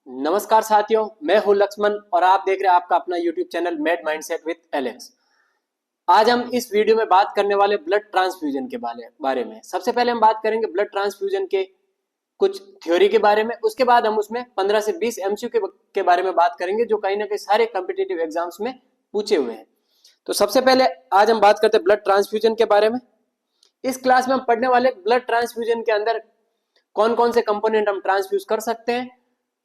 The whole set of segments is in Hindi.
नमस्कार साथियों, मैं हूं लक्ष्मण और आप देख रहे हैं आपका अपना YouTube channel made mindset with Alex. आज हम इस वीडियो में बात करने वाले ब्लड ट्रांसफ्यूजन के बारे में। सबसे पहले हम बात करेंगे ब्लड ट्रांसफ्यूजन के कुछ थ्योरी के बारे में। उसके बाद हम उसमें 15 से 20 MCQ के बारे में बात करेंगे जो कहीं ना कहीं सारे कॉम्पिटिटिव एग्जाम्स में पूछे हुए हैं। तो सबसे पहले आज हम बात करते हैं ब्लड ट्रांसफ्यूजन के बारे में। इस क्लास में हम पढ़ने वाले ब्लड ट्रांसफ्यूजन के अंदर कौन कौन से कंपोनेंट हम ट्रांसफ्यूज कर सकते हैं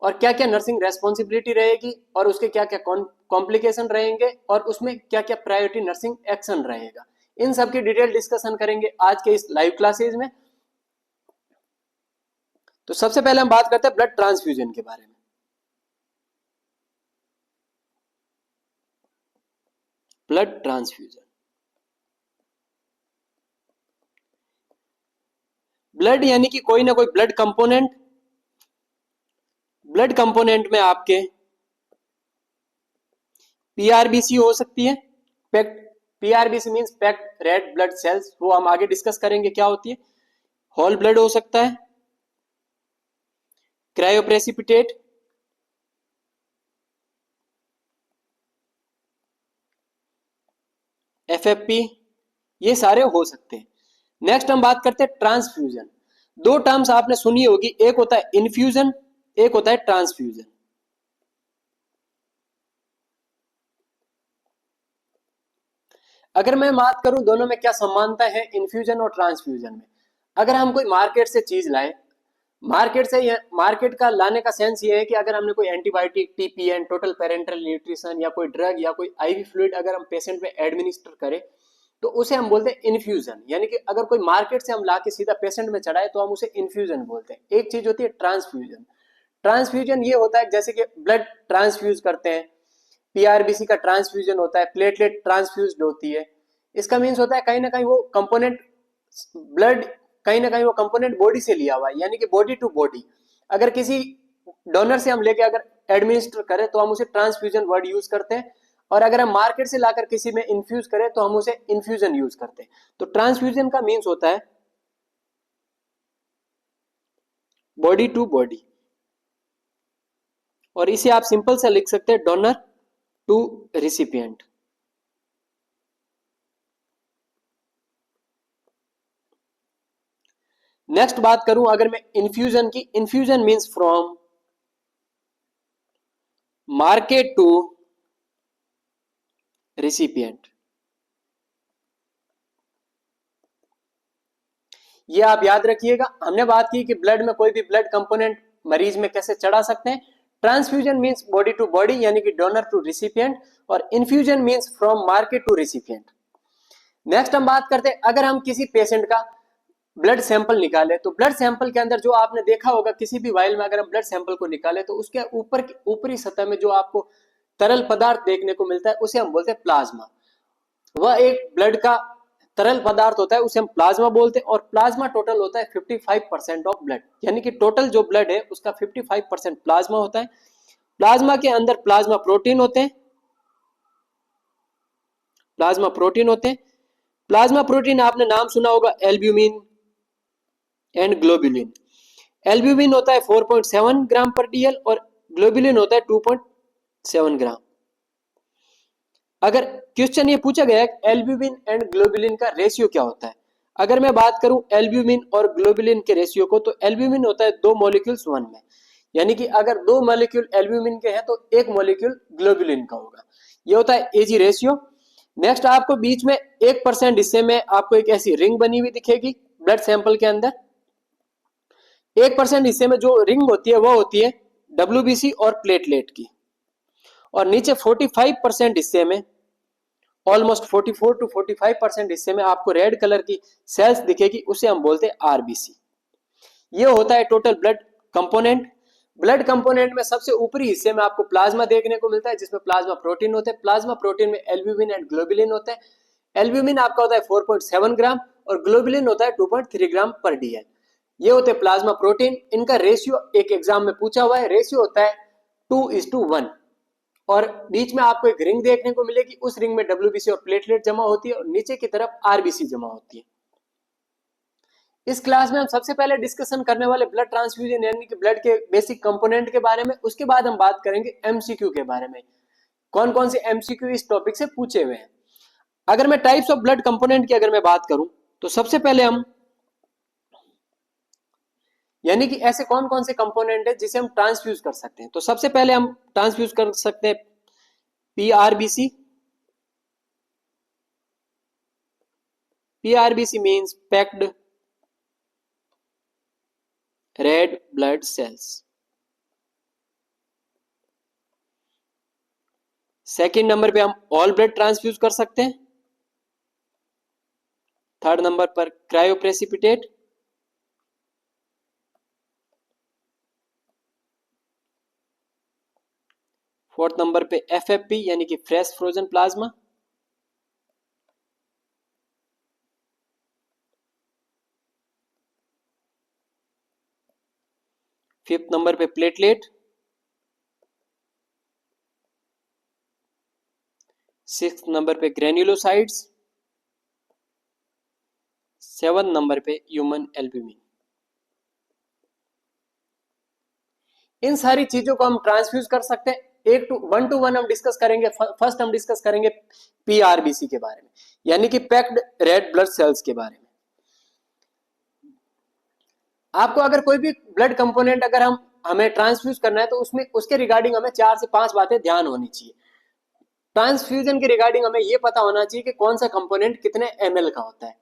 और क्या क्या नर्सिंग रेस्पॉन्सिबिलिटी रहेगी और उसके क्या क्या कॉम्प्लिकेशन रहेंगे और उसमें क्या क्या प्रायोरिटी नर्सिंग एक्शन रहेगा, इन सब की डिटेल डिस्कशन करेंगे आज के इस लाइव क्लासेज में। तो सबसे पहले हम बात करते हैं ब्लड ट्रांसफ्यूजन के बारे में। ब्लड ट्रांसफ्यूजन, ब्लड यानी कि कोई ना कोई ब्लड कंपोनेंट। ब्लड कंपोनेंट में आपके पीआरबीसी हो सकती है। PRBC means packed red blood cells, वो हम आगे डिस्कस करेंगे क्या होती है। होल ब्लड हो सकता है, क्रायोप्रेसिपिटेट, एफएफपी, ये सारे हो सकते हैं। नेक्स्ट हम बात करते हैं ट्रांसफ्यूजन। दो टर्म्स आपने सुनी होगी, एक होता है इन्फ्यूजन, एक होता है ट्रांसफ्यूजन। अगर मैं बात करूं दोनों में क्या समानता है इन्फ्यूजन और ट्रांसफ्यूजन में। अगर हम कोई मार्केट से चीज लाए, मार्केट का लाने का सेंस ये है कि अगर हमने कोई antibiotic, TPN, total parental nutrition या कोई ड्रग या कोई आईवी फ्लूइड अगर हम पेशेंट में एडमिनिस्टर करें तो उसे हम बोलते हैं इन्फ्यूजन। यानी कि अगर कोई मार्केट से हम लाके सीधा पेशेंट में चढ़ाए तो हम उसे इन्फ्यूजन बोलते हैं। एक चीज होती है ट्रांसफ्यूजन। ट्रांसफ्यूजन ये होता है जैसे कि ब्लड ट्रांसफ्यूज करते हैं, पीआरबीसी का ट्रांसफ्यूजन होता है, प्लेटलेट ट्रांसफ्यूज्ड होती है। इसका मीन्स होता है कहीं ना कहीं वो कंपोनेंट ब्लड, कहीं ना कहीं वो कंपोनेंट बॉडी से लिया हुआ है, यानी कि बॉडी टू बॉडी। अगर किसी डोनर से हम लेके अगर एडमिनिस्टर करें तो हम उसे ट्रांसफ्यूजन वर्ड यूज करते हैं, और अगर हम मार्केट से लाकर किसी में इन्फ्यूज करें तो हम उसे इन्फ्यूजन यूज करते हैं। तो ट्रांसफ्यूजन का मीन्स होता है बॉडी टू बॉडी, और इसे आप सिंपल से लिख सकते हैं डोनर टू रिसिपिएंट। नेक्स्ट बात करूं अगर मैं इन्फ्यूजन की, infusion means from market to recipient. ये आप याद रखिएगा। हमने बात की कि ब्लड में कोई भी ब्लड कंपोनेंट मरीज में कैसे चढ़ा सकते हैं। Transfusion means body to body यानी कि डोनर टू रिसिपिएंट, और infusion means from market to recipient. Next हम बात करते हैं अगर हम किसी पेशेंट का ब्लड सैंपल निकाले तो ब्लड सैंपल के अंदर जो आपने देखा होगा किसी भी वाइल में अगर हम ब्लड सैंपल को निकाले तो उसके ऊपर ऊपरी सतह में जो आपको तरल पदार्थ देखने को मिलता है उसे हम बोलते हैं प्लाज्मा। वह एक ब्लड का तरल पदार्थ होता है, उसे हम प्लाज्मा बोलते हैं, और प्लाज्मा टोटल होता है 55% ऑफ ब्लड, यानी कि टोटल जो ब्लड है उसका 55% प्लाज्मा होता है। प्लाज्मा के अंदर प्लाज्मा प्रोटीन होते हैं, प्लाज्मा प्रोटीन होते हैं। प्लाज्मा प्रोटीन आपने नाम सुना होगा एल्ब्यूमिन एंड ग्लोबुलिन। एल्ब्यूमिन होता है 4.7 ग्राम पर डीएल और ग्लोबुलिन होता है 2.7 ग्राम। अगर क्वेश्चन ये पूछा गया है एल्ब्यूमिन एंड ग्लोबुलिन का रेशियो क्या होता है, अगर मैं बात करूं एल्ब्यूमिन और ग्लोबुलिन के रेशियो को, तो एल्ब्यूमिन होता है 2 मॉलिक्यूल्स 1 में, यानी कि अगर 2 मॉलिक्यूल एल्ब्यूमिन के हैं तो 1 मॉलिक्यूल ग्लोबुलिन का होगा। ये होता है एजी रेशियो। नेक्स्ट आपको बीच में 1% हिस्से में आपको एक ऐसी रिंग बनी हुई दिखेगी ब्लड सैंपल के अंदर। 1% हिस्से में जो रिंग होती है वो होती है डब्ल्यूबीसी और प्लेटलेट की, और नीचे 45% हिस्से में, ऑलमोस्ट 44 टू 45% हिस्से में आपको रेड कलर की सेल्स दिखेगी, उसे हम बोलते हैं आरबीसी। ये होता है total blood component. Blood component में सबसे ऊपरी हिस्से में आपको प्लाज्मा देखने को मिलता है जिसमें प्लाज्मा प्रोटीन होते हैं। प्लाज्मा प्रोटीन में एल्ब्यूमिन एंड ग्लोबुलिन होते हैं। एल्ब्यूमिन आपका होता है 4.7 ग्राम और ग्लोबुलिन होता है 2.3 ग्राम पर डीएल। ये होते हैं प्लाज्मा प्रोटीन। इनका रेशियो एक एग्जाम में पूछा हुआ है, रेशियो होता है 2:1, और बीच में आपको एक रिंग देखने को मिलेगी, उस रिंग में डब्ल्यूबीसी और प्लेटलेट जमा होती है और नीचे की तरफ आरबीसी जमा होती है। इस क्लास में हम सबसे पहले डिस्कशन करने वाले ब्लड ट्रांसफ्यूजन यानी कि ब्लड के बेसिक कंपोनेंट के बारे में, उसके बाद हम बात करेंगे एमसीक्यू के बारे में, कौन कौन से एमसीक्यू इस टॉपिक से पूछे हुए हैं। अगर मैं टाइप्स ऑफ ब्लड कंपोनेंट की अगर मैं बात करूं तो सबसे पहले हम यानी कि ऐसे कौन कौन से कंपोनेंट है जिसे हम ट्रांसफ्यूज कर सकते हैं, तो सबसे पहले हम ट्रांसफ्यूज कर सकते हैं PRBC. PRBC means packed red blood cells. Second number पे हम ऑल ब्लड ट्रांसफ्यूज कर सकते हैं। थर्ड नंबर पर क्रायोप्रेसिपिटेट। फोर्थ नंबर पे एफएफपी यानी कि fresh frozen plasma. Fifth number पे प्लेटलेट। सिक्स नंबर पे ग्रेन्युलोसाइड्स। सेवन नंबर पे ह्यूमन एल्ब्यूमिन। इन सारी चीजों को हम ट्रांसफ्यूज कर सकते हैं। एक टू वन हम डिस्कस करेंगे। फर्स्ट हम डिस्कस करेंगे पीआरबीसी के बारे में यानी कि पैक्ड रेड ब्लड सेल्स के बारे में। आपको अगर कोई भी ब्लड कंपोनेंट अगर हमें ट्रांसफ्यूज करना है तो उसमें उसके रिगार्डिंग हमें 4 से 5 बातें ध्यान होनी चाहिए। ट्रांसफ्यूजन के रिगार्डिंग हमें यह पता होना चाहिए कि कौन सा कंपोनेंट कितने एमएल का होता है।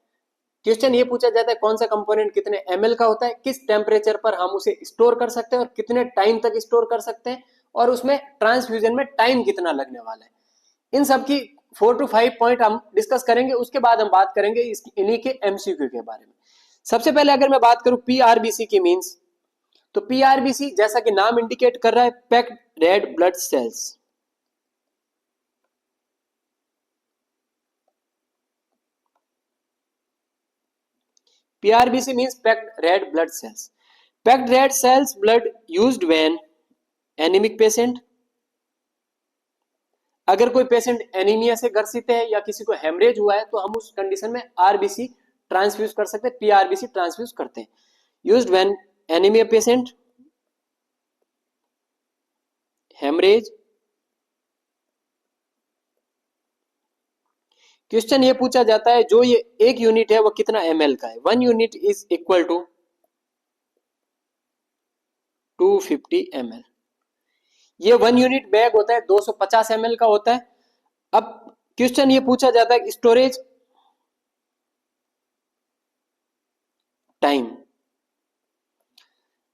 क्वेश्चन ये पूछा जाता है कौन सा कंपोनेंट कितने एमएल का होता है, किस टेम्परेचर पर हम उसे स्टोर कर सकते हैं और कितने टाइम तक स्टोर कर सकते हैं, और उसमें ट्रांसफ्यूजन में टाइम कितना लगने वाला है। इन सब की 4 to 5 पॉइंट हम डिस्कस करेंगे। उसके बाद हम बात करेंगे इन्हीं के एमसीक्यू के बारे में। सबसे पहले अगर मैं बात करूं पीआरबीसी की मींस, तो पीआरबीसी जैसा कि नाम इंडिकेट कर रहा है packed red blood cells. PRBC means packed red blood cells. Packed red cells blood used when anemic patient, अगर कोई पेशेंट एनीमिया से ग्रसित है या किसी को हेमरेज हुआ है तो हम उस कंडीशन में आरबीसी ट्रांसफ्यूज कर सकते हैं, पीआरबीसी ट्रांसफ्यूज करते हैं। Used when anaemia patient, haemorrhage. Question ये पूछा जाता है जो ये एक यूनिट है वो कितना एमएल का है। 1 unit is equal to 250 ml। ये 1 यूनिट बैग होता है 250 ml का होता है। अब क्वेश्चन ये पूछा जाता है स्टोरेज टाइम।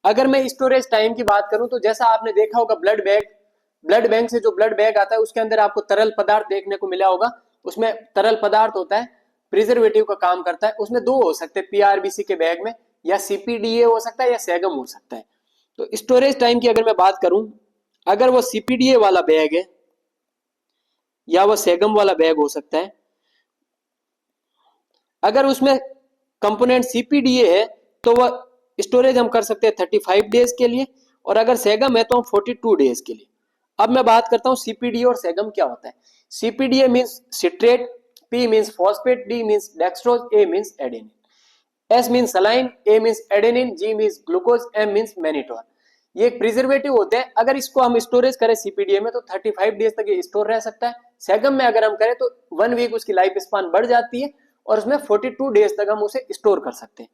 अगर मैं स्टोरेज टाइम की बात करूं तो जैसा आपने देखा होगा ब्लड बैंक से जो ब्लड बैग आता है उसके अंदर आपको तरल पदार्थ देखने को मिला होगा। उसमें तरल पदार्थ होता है, प्रिजर्वेटिव का काम करता है। उसमें दो हो सकते हैं पीआरबीसी के बैग में, या सीपीडीए हो सकता है या सेगम हो सकता है। तो स्टोरेज टाइम की अगर मैं बात करूं, अगर वो सीपीडीए वाला बैग है या वो सेगम वाला बैग हो सकता है, अगर उसमें कंपोनेंट सीपीडीए है तो वह स्टोरेज हम कर सकते हैं 35 डेज के लिए, और अगर सेगम है तो हम 42 डेज के लिए। अब मैं बात करता हूं सीपीडीए और सेगम क्या होता है। CPDA means citrate, P means phosphate, D means dextrose, A means adenine, S means saline, A means adenine, G means glucose, M means mannitol. ये एक प्रिजर्वेटिव होते हैं। अगर इसको हम स्टोरेज करें सीपीडीए में तो 35 डेज तक ये स्टोर रह सकता है। सेगम में अगर हम करें तो 1 वीक उसकी लाइफ स्पान बढ़ जाती है और उसमें 42 डेज तक हम उसे स्टोर कर सकते हैं।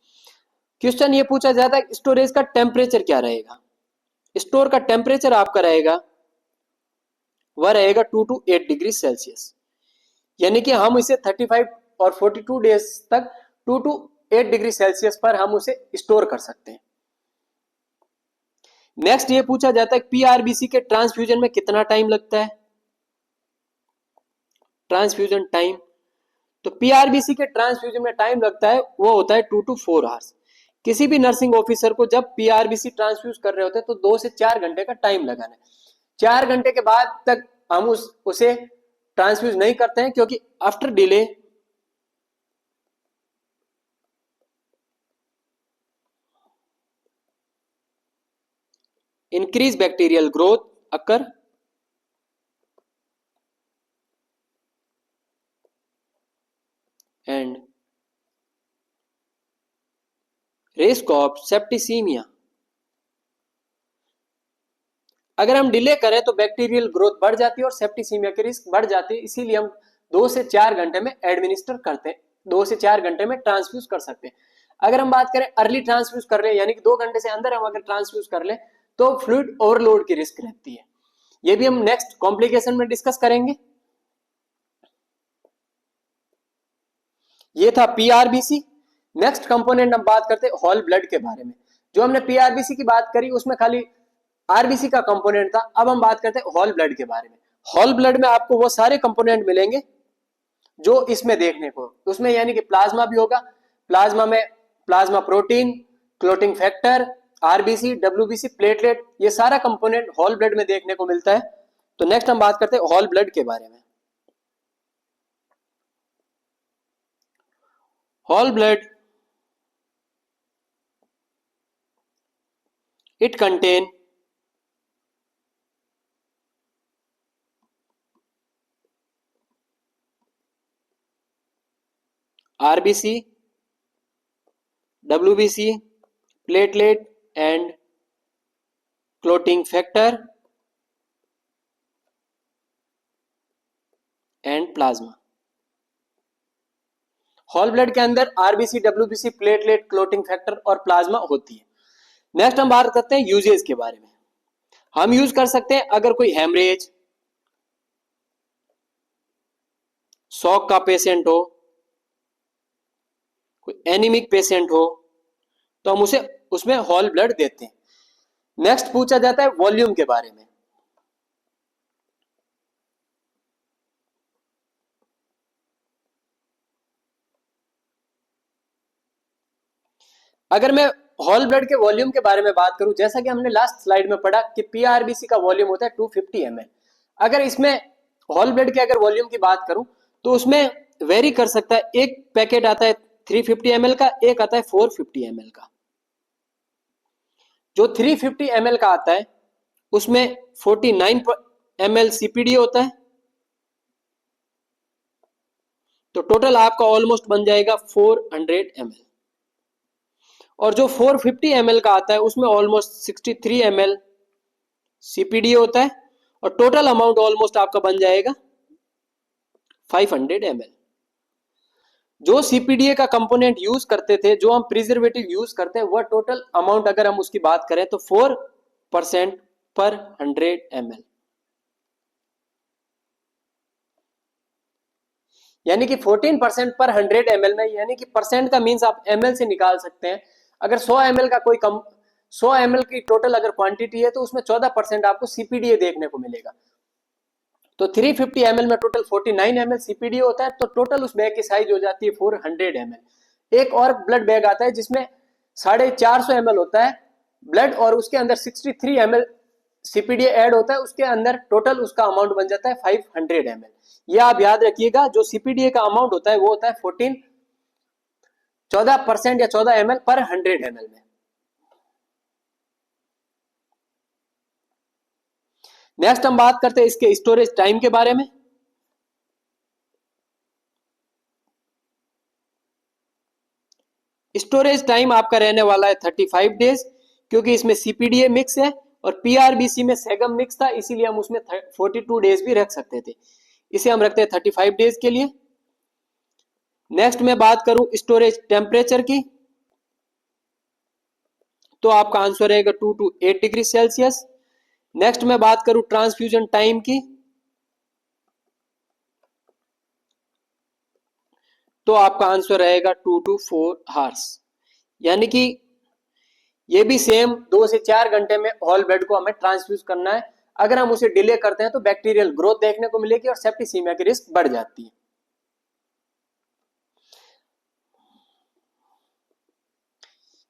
क्वेश्चन ये पूछा जाता है स्टोरेज का टेम्परेचर क्या रहेगा। स्टोर का टेम्परेचर आपका रहेगा, वह रहेगा 2 to 8 डिग्री सेल्सियस। यानी कि हम इसे 35 और 42 डेज तक 2 to 8 डिग्री सेल्सियस पर हम उसे स्टोर कर सकते हैं। नेक्स्ट ये पूछा जाता है पीआरबीसी के ट्रांसफ्यूजन में कितना टाइम लगता है। ट्रांसफ्यूजन टाइम, तो पीआरबीसी के ट्रांसफ्यूजन में टाइम लगता है वो होता है 2 to 4 आवर्स। किसी भी नर्सिंग ऑफिसर को जब पीआरबीसी ट्रांसफ्यूज कर रहे होते हैं तो 2 से 4 घंटे का टाइम लगाना है। 4 घंटे के बाद तक हम उसे ट्रांसफ्यूज नहीं करते हैं क्योंकि after delay increase bacterial growth occur and risk of septicaemia. अगर हम डिले करें तो बैक्टीरियल ग्रोथ बढ़ जाती है और सेप्टिसीमिया की रिस्क बढ़ जाती है, इसीलिए हम 2 से 4 घंटे में एडमिनिस्टर करते हैं, 2 से 4 घंटे में ट्रांसफ्यूज कर सकते हैं। अगर हम बात करें अर्ली ट्रांसफ्यूज कर रहे हैं, यानी कि 2 घंटे से अंदर हम अगर ट्रांसफ्यूज कर लें तो फ्लूइड ओवरलोड की रिस्क रहती है। ये भी हम नेक्स्ट कॉम्प्लिकेशन में डिस्कस करेंगे। ये था पीआरबीसी। नेक्स्ट कंपोनेंट हम बात करते हैं होल ब्लड के बारे में। जो हमने पीआरबीसी की बात करी उसमें खाली आरबीसी का कंपोनेंट था, अब हम बात करते हैं होल ब्लड के बारे में। होल ब्लड में आपको वो सारे कंपोनेंट मिलेंगे जो इसमें देखने को, उसमें यानी कि प्लाज्मा भी होगा, प्लाज्मा में plasma protein, clotting factor, RBC, WBC, platelet, ये सारा कंपोनेंट होल ब्लड में देखने को मिलता है। तो नेक्स्ट हम बात करते हैं होल ब्लड के बारे में। Whole blood, it contain RBC, WBC, platelet and clotting factor and plasma। Whole blood के अंदर RBC, WBC, platelet, clotting factor और प्लाज्मा होती है। नेक्स्ट हम बात करते हैं यूजेस के बारे में। हम यूज कर सकते हैं अगर कोई हेमरेज, शॉक का पेशेंट हो, कोई एनीमिक पेशेंट हो, तो हम उसे उसमें होल ब्लड देते हैं। नेक्स्ट पूछा जाता है वॉल्यूम के बारे में। अगर मैं होल ब्लड के वॉल्यूम के बारे में बात करूं, जैसा कि हमने लास्ट स्लाइड में पढ़ा कि पीआरबीसी का वॉल्यूम होता है 250 ml। अगर इसमें होल ब्लड के अगर वॉल्यूम की बात करूं तो उसमें वेरी कर सकता है। एक पैकेट आता है 350 ml का, एक आता है 450 ml का। जो 350 ml का आता है उसमें 49 ml सीपीडी होता है, तो टोटल आपका ऑलमोस्ट बन जाएगा 400 ml। और जो 450 ml का आता है उसमें ऑलमोस्ट 63 ml सीपीडी होता है और टोटल अमाउंट ऑलमोस्ट आपका बन जाएगा 500 ml। जो सीपीडीए का कंपोनेंट यूज करते थे, जो हम प्रिजर्वेटिव यूज करते हैं, वह टोटल अमाउंट अगर हम उसकी बात करें तो 4% पर 100 ml, यानी कि 14% पर 100 ml में, यानी कि परसेंट का मीन्स आप ml से निकाल सकते हैं। अगर 100 ml का कोई 100 ml की टोटल अगर क्वांटिटी है तो उसमें 14% आपको सीपीडीए देखने को मिलेगा। तो 350 ml में टोटल 49 ml सीपीडीए होता है, तो टोटल उस बैग की साइज हो जाती है 400 ml। एक और ब्लड बैग आता है जिसमें 450 ml होता है ब्लड और उसके अंदर 63 ml सीपीडीए ऐड होता है, उसके अंदर टोटल उसका अमाउंट बन जाता है 500 ml। ये आप याद रखिएगा, जो सीपीडीए का अमाउंट होता है वो होता है 14% या 14 ml पर 100 ml में। नेक्स्ट हम बात करते हैं इसके स्टोरेज टाइम के बारे में। स्टोरेज टाइम आपका रहने वाला है 35 डेज, क्योंकि इसमें सीपीडीए मिक्स है और पीआरबीसी में सेगम मिक्स था, इसीलिए हम उसमें 42 डेज भी रख सकते थे। इसे हम रखते हैं 35 डेज के लिए। नेक्स्ट मैं बात करूं स्टोरेज टेम्परेचर की, तो आपका आंसर रहेगा 2 to 8 डिग्री सेल्सियस। नेक्स्ट मैं बात करूं ट्रांसफ्यूजन टाइम की, तो आपका आंसर रहेगा 2 to 4 आवर्स, यानी कि ये भी सेम 2 से 4 घंटे में होल ब्लड को हमें ट्रांसफ्यूज करना है। अगर हम उसे डिले करते हैं तो बैक्टीरियल ग्रोथ देखने को मिलेगी और सेप्टिसीमिया की रिस्क बढ़ जाती है।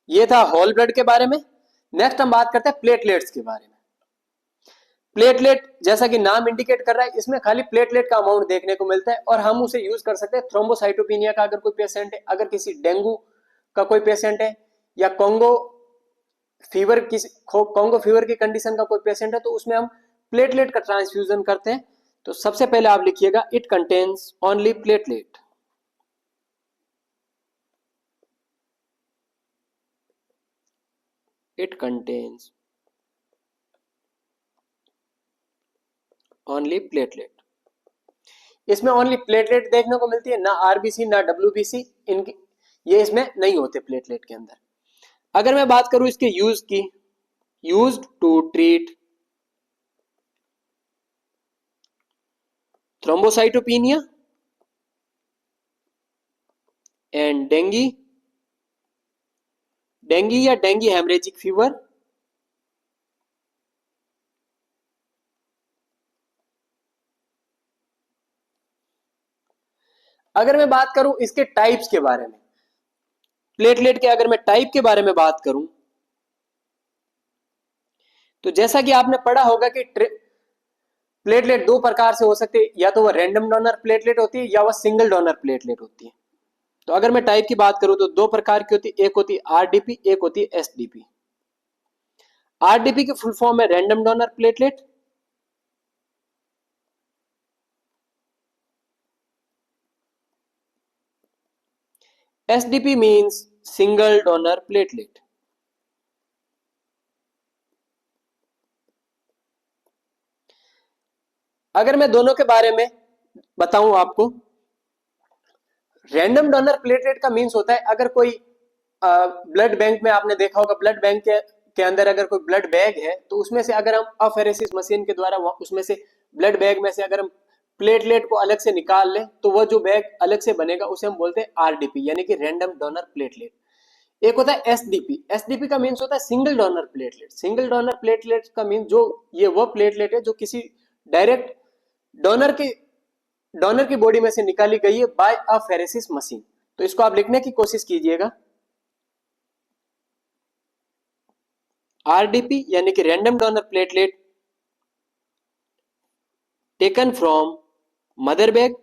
ये था होल ब्लड के बारे में। नेक्स्ट हम बात करते हैं प्लेटलेट्स के बारे में। प्लेटलेट जैसा कि नाम इंडिकेट कर रहा है, इसमें खाली प्लेटलेट का अमाउंट देखने को मिलता है और हम उसे यूज कर सकते हैं थ्रोम्बोसाइटोपिनिया का अगर कोई पेशेंट है, अगर किसी डेंगू का कोई पेशेंट है, या कोंगो फीवर की कंडीशन का कोई पेशेंट है, तो उसमें हम प्लेटलेट का ट्रांसफ्यूजन करते हैं। तो सबसे पहले आप लिखिएगा it contains only platelet. It contains only platelet. इसमें ओनली प्लेटलेट देखने को मिलती है, ना आरबीसी ना डब्ल्यूबीसी, इनकी ये इसमें नहीं होते प्लेटलेट के अंदर। अगर मैं बात करूं इसके यूज की, used to treat thrombocytopenia and dengue, dengue या डेंगी हेमरेजिक फीवर, अगर मैं बात करूं इसके टाइप्स के बारे में, प्लेटलेट के अगर मैं टाइप के बारे में बात करूं, तो जैसा कि आपने पढ़ा होगा कि प्लेटलेट दो प्रकार से हो सकते हैं, या तो वह रैंडम डोनर प्लेटलेट होती है या वह सिंगल डोनर प्लेटलेट होती है। तो अगर मैं टाइप की बात करूं तो दो प्रकार की होती है, एक होती है आरडीपी, एक होती है एसडीपी। आरडीपी की फुल फॉर्म है random donor platelet, SDP means single donor platelet. अगर मैं दोनों के बारे में बताऊं आपको, रैंडम डोनर प्लेटलेट का मींस होता है अगर कोई ब्लड बैंक में आपने देखा होगा, ब्लड बैंक के अंदर अगर कोई ब्लड बैग है तो उसमें से अगर हम अफेरेसिस मशीन के द्वारा उसमें से ब्लड बैग में से अगर हम प्लेटलेट को अलग से निकाल लें तो वह जो बैग अलग से बनेगा उसे हम बोलते हैं आरडीपी, यानी कि रैंडम डोनर प्लेटलेट। एक होता है एसडीपी, एसडीपी का मींस होता है single donor platelet. Single donor platelet का मींस जो ये वह प्लेटलेट है जो किसी डायरेक्ट डोनर की बॉडी में से निकाली गई है बाय अफेरेसिस मशीन। तो इसको आप लिखने की कोशिश कीजिएगा, आरडीपी यानी कि random donor platelet taken from mother bag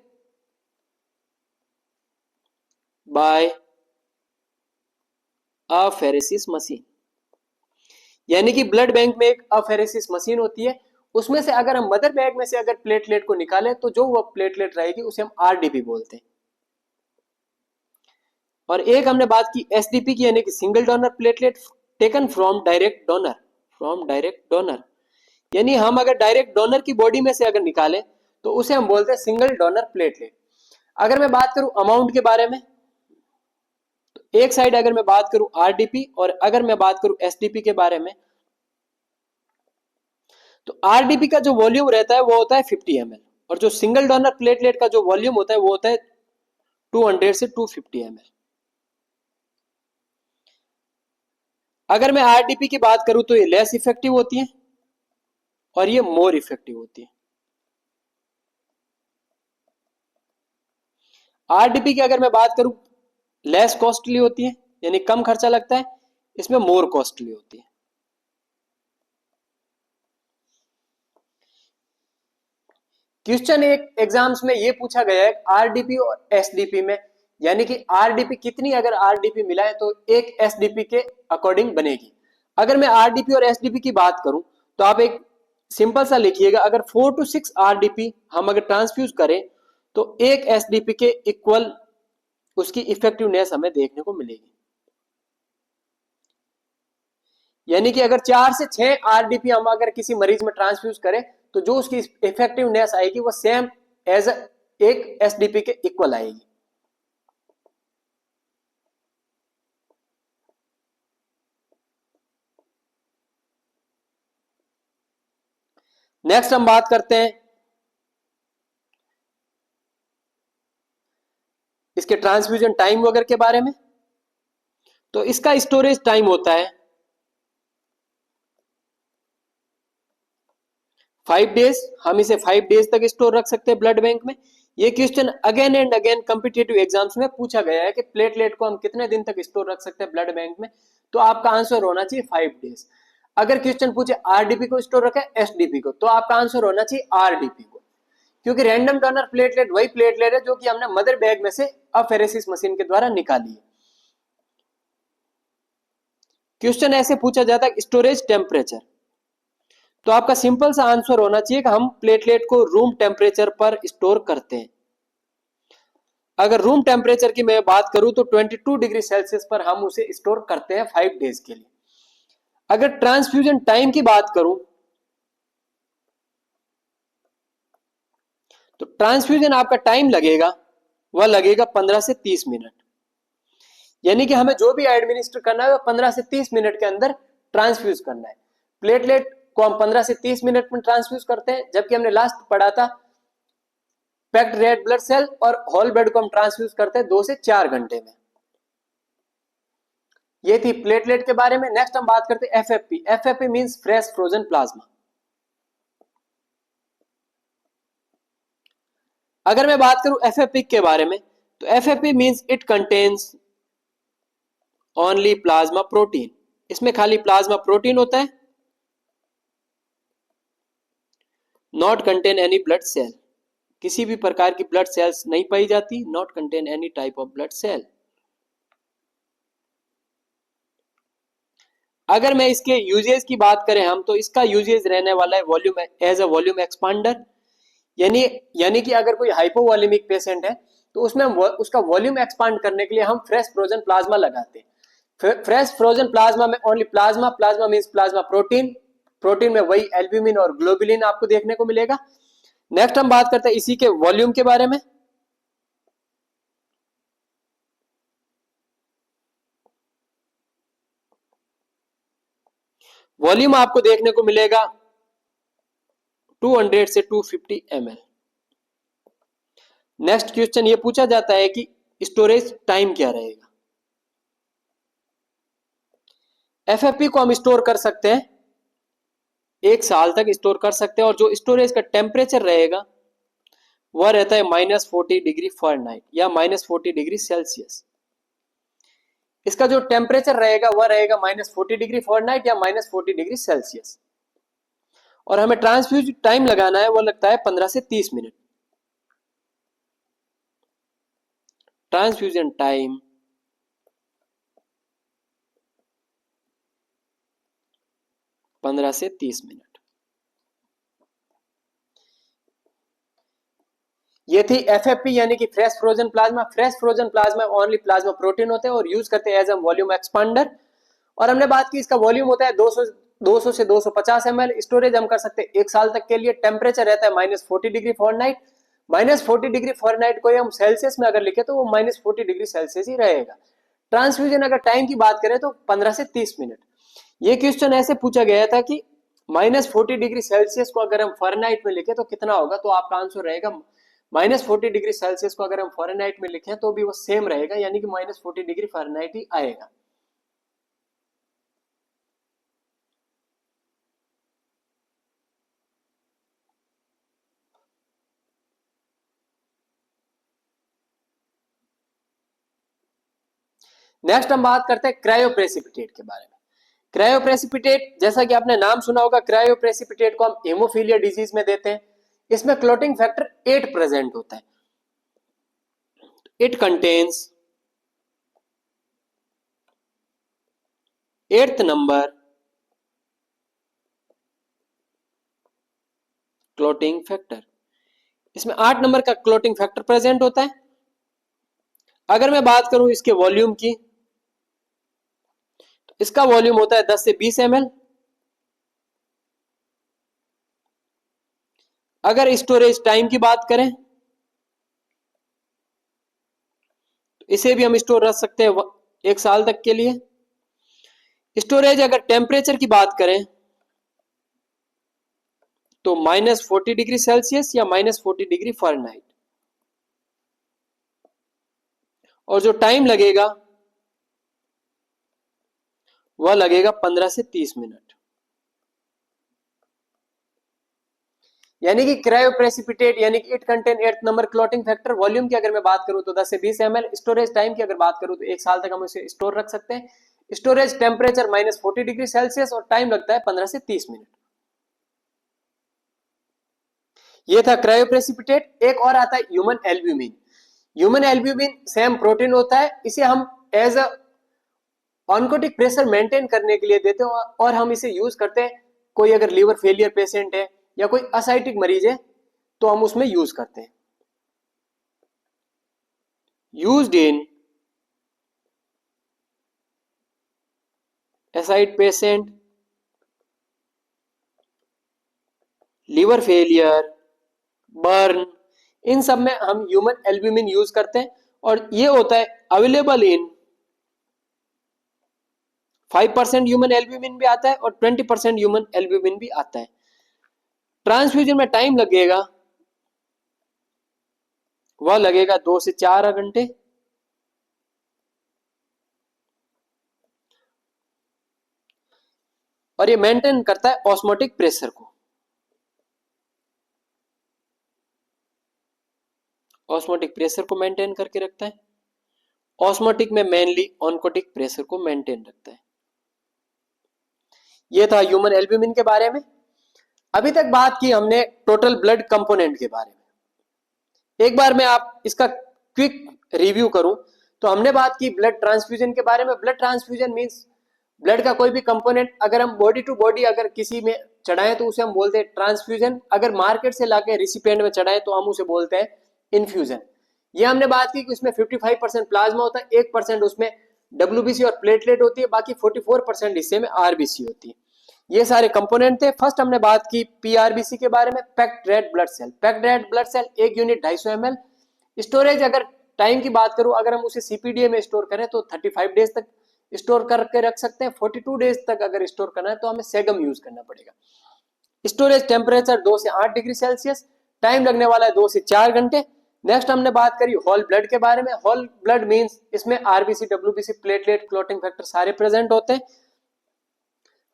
by apheresis machine, यानी कि ब्लड बैंक में एक अफेरेसिस मशीन होती है, उसमें से अगर हम मदर बैग में से अगर प्लेटलेट को निकालें तो जो वो प्लेटलेट रहेगी उसे हम आरडीपी बोलते हैं। और एक हमने बात की एसडीपी की, यानी कि single donor platelet taken from direct donor, from direct donor, यानी हम अगर डायरेक्ट डोनर की बॉडी में से अगर निकालें तो उसे हम बोलते हैं सिंगल डोनर प्लेटलेट। अगर मैं बात करूं अमाउंट के बारे में, तो एक साइड अगर मैं बात करूं आरडीपी और अगर मैं बात करूं एसडीपी के बारे में, तो आरडीपी का जो वॉल्यूम रहता है वो होता है 50 ml, और जो सिंगल डोनर प्लेटलेट का जो वॉल्यूम होता है वो होता है 200 से 250 ml। अगर मैं आरडीपी की बात करूं तो ये लेस इफेक्टिव होती है और ये मोर इफेक्टिव होती है। आरडीपी की अगर मैं बात करूं लेस कॉस्टली होती है, यानी कम खर्चा लगता है, इसमें मोर कॉस्टली होती है। क्वेश्चन एक एग्जाम्स में ये पूछा गया है आरडीपी और एसडीपी में, यानी कि आरडीपी कितनी अगर आरडीपी मिलाए तो एक एसडीपी के अकॉर्डिंग बनेगी। अगर मैं आरडीपी और एसडीपी की बात करूं तो आप एक सिंपल सा लिखिएगा, अगर 4 to 6 आरडीपी हम अगर ट्रांसफ्यूज करें तो एक एसडीपी के इक्वल उसकी इफेक्टिवनेस हमें देखने को मिलेगी। यानी कि अगर 4 से 6 आरडीपी हम अगर किसी मरीज में ट्रांसफ्यूज करें तो जो उसकी इफेक्टिवनेस आएगी वो सेम एज एक एसडीपी के इक्वल आएगी। नेक्स्ट हम बात करते हैं इसके ट्रांसफ्यूजन टाइम वगैरह के बारे में। तो इसका स्टोरेज टाइम होता है 5 डेज, हम इसे 5 डेज तक स्टोर रख सकते हैं ब्लड बैंक में। ये question again and again competitive exams में पूछा गया है कि प्लेटलेट को हम कितने दिन तक स्टोर रख सकते हैं ब्लड बैंक में, तो आपका आंसर होना चाहिए 5 डेज। अगर क्वेश्चन पूछे आरडीपी को स्टोर रखे एसडीपी को, तो आपका आंसर होना चाहिए आरडीपी को, क्योंकि रैंडम डोनर प्लेटलेट वही प्लेटलेट है जो कि हमने मदर बैग में से अफेरेसिस मशीन के द्वारा निकाली है। क्वेश्चन ऐसे पूछा जाता है स्टोरेज टेम्परेचर, तो आपका सिंपल सा आंसर होना चाहिए कि हम प्लेटलेट को रूम टेम्परेचर पर स्टोर करते हैं। अगर रूम टेम्परेचर की मैं बात करूं तो 22 डिग्री सेल्सियस पर हम उसे स्टोर करते हैं 5 डेज के लिए। अगर ट्रांसफ्यूजन टाइम की बात करूं तो ट्रांसफ्यूजन आपका टाइम लगेगा वह लगेगा 15 से 30 मिनट। यानी कि हमें जो भी एडमिनिस्टर करना है वो 15 से 30 मिनट के अंदर ट्रांसफ्यूज करना है। प्लेटलेट को हम 15 से 30 मिनट में ट्रांसफ्यूज करते हैं, जबकि हमने लास्ट पढ़ा था पैक्ड रेड ब्लड सेल और होल ब्लड को हम ट्रांसफ्यूज करते हैं 2 से 4 घंटे में। ये थी प्लेटलेट के बारे में। नेक्स्ट हम बात करते हैं FFP. FFP means fresh frozen plasma. अगर मैं बात करूं एफएफपी के बारे में तो FFP means it contains only plasma protein. इसमें खाली प्लाज्मा प्रोटीन होता है, not contain any blood cell. किसी भी प्रकार की ब्लड सेल्स नहीं पाई जाती, not contain any type of blood cell. अगर मैं इसके यूजेस की बात करें हम तो इसका यूजेस रहने वाला है volume as a volume expander. यानी यानी कि अगर कोई हाइपोवॉल्यूमिक पेशेंट है तो उसमें उसका वॉल्यूम एक्सपांड करने के लिए हम फ्रेश फ्रोजन प्लाज्मा लगाते हैं। फ्रेश फ्रोजन प्लाज्मा में only plasma, plasma means plasma protein, protein में वही एल्ब्यूमिन और ग्लोबुलिन आपको देखने को मिलेगा। नेक्स्ट हम बात करते हैं इसी के वॉल्यूम के बारे में। वॉल्यूम आपको देखने को मिलेगा 200 से 250 ml। नेक्स्ट क्वेश्चन ये पूछा जाता है कि स्टोरेज टाइम क्या रहेगा। एफएफपी को हम स्टोर कर सकते हैं 1 साल तक स्टोर कर सकते हैं, और जो स्टोरेज का टेम्परेचर रहेगा वह रहता है -40 डिग्री फ़ारेनहाइट या -40 डिग्री सेल्सियस। इसका जो टेम्परेचर रहेगा वह रहेगा -40 डिग्री फ़ारेनहाइट या -40 डिग्री सेल्सियस। और हमें ट्रांसफ्यूज टाइम लगाना है, वो लगता है 15 से 30 मिनट। ट्रांसफ्यूजन टाइम 15 से 30 मिनट। ये थी एफएफपी यानी कि fresh frozen plasma. Fresh frozen plasma only plasma protein होते हैं और यूज करते हैं एज अ वॉल्यूम एक्सपांडर। और हमने बात की इसका वॉल्यूम होता है 200 से 250 ml। स्टोरेज हम कर सकते हैं 1 साल तक के लिए। टेम्परेचर रहता है -40 डिग्री फ़ारेनहाइट। -40 डिग्री फ़ारेनहाइट को हम सेल्सियस में अगर लिखे तो वो -40 डिग्री सेल्सियस ही रहेगा। ट्रांसफ्यूजन अगर टाइम की बात करें तो 15 से 30 मिनट। ये क्वेश्चन ऐसे पूछा गया था कि -40 डिग्री सेल्सियस को अगर हम फ़ारेनहाइट में लिखे तो कितना होगा, तो आपका आंसर रहेगा -40 डिग्री सेल्सियस को अगर हम फ़ारेनहाइट में लिखें तो भी वो सेम रहेगा, यानी कि -40 डिग्री फ़ारेनहाइट ही आएगा। नेक्स्ट हम बात करते हैं क्रायोप्रेसिपिटेट के बारे में। क्रायोप्रेसिपिटेट जैसा कि आपने नाम सुना होगा, क्रायोप्रेसिपिटेट को हम हेमोफीलिया डिजीज में देते हैं। इसमें क्लोटिंग फैक्टर 8 प्रेजेंट होता है। It contains 8th number clotting factor. इसमें 8 नंबर का क्लोटिंग फैक्टर प्रेजेंट होता है। अगर मैं बात करूं इसके वॉल्यूम की तो इसका वॉल्यूम होता है 10 से 20 ml। अगर स्टोरेज टाइम की बात करें तो इसे भी हम स्टोर रख सकते हैं 1 साल तक के लिए। स्टोरेज अगर टेम्परेचर की बात करें तो -40 डिग्री सेल्सियस या -40 डिग्री फ़ारेनहाइट। और जो टाइम लगेगा वह लगेगा 15 से 30 मिनट। यानी कि क्रायोप्रेसिपिटेट यानी कि it contain 8th number clotting factor. Volume की अगर मैं बात करूं तो 10 से 20 ml। स्टोरेज टाइम की अगर बात करूं तो 1 साल तक हम इसे स्टोर रख सकते हैं। स्टोरेज टेम्परेचर -40 डिग्री सेल्सियस और टाइम लगता है 15 से 30 मिनट। ये था क्रायोप्रेसिपिटेट। एक और आता है human albumin. Human albumin same protein होता है। इसे हम as a oncotic pressure maintain करने के लिए देते हैं और हम इसे यूज करते हैं कोई अगर लीवर फेलियर पेशेंट है या कोई असाइटिक मरीज है तो हम उसमें यूज करते हैं। Used in aside patient liver failure, burn, इन सब में हम ह्यूमन एल्ब्यूमिन यूज करते हैं और ये होता है अवेलेबल इन 5% ह्यूमन एल्ब्यूमिन भी आता है और 20% ह्यूमन एल्ब्यूमिन भी आता है। ट्रांसफ्यूजन में टाइम लगेगा, वह लगेगा 2 से 4 घंटे। और ये मेंटेन करता है ऑस्मोटिक प्रेशर को। ऑस्मोटिक प्रेशर को मेंटेन करके रखता है। ऑस्मोटिक में मेनली ऑनकोटिक प्रेशर को मेंटेन रखता है। ये था ह्यूमन एल्ब्यूमिन के बारे में। अभी तक बात की हमने टोटल ब्लड कंपोनेंट के बारे में। एक बार मैं आप इसका क्विक रिव्यू करूं तो हमने बात की ब्लड ट्रांसफ्यूजन के बारे में। ब्लड ट्रांसफ्यूजन मींस ब्लड का कोई भी कंपोनेंट अगर हम बॉडी टू बॉडी अगर किसी में चढ़ाएं तो उसे हम बोलते हैं ट्रांसफ्यूजन। अगर मार्केट से लाके रिसिपिएंट में चढ़ाएं तो हम उसे बोलते हैं इन्फ्यूजन। ये हमने बात की कि उसमें 55% प्लाज्मा होता है, 1% उसमें डब्ल्यूबीसी और प्लेटलेट होती है, बाकी 44% हिस्से में आरबीसी होती है। ये सारे कंपोनेंट थे। फर्स्ट हमने बात की पीआरबीसी के बारे में, packed red blood cell. Packed red blood cell 1 unit 250 ml। Storage अगर टाइम की बात करूं, अगर हम उसे सीपीडीए में स्टोर करें तो 35 डेज तक स्टोर करके रख सकते हैं। 42 डेज तक अगर स्टोर करना है तो हमें सेगम यूज करना पड़ेगा। स्टोरेज टेम्परेचर 2 से 8 डिग्री सेल्सियस। टाइम लगने वाला है 2 से 4 घंटे। नेक्स्ट हमने बात करी होल ब्लड के बारे में। होल ब्लड मींस इसमें RBC, WBC, platelet, clotting factor सारे प्रेजेंट होते हैं।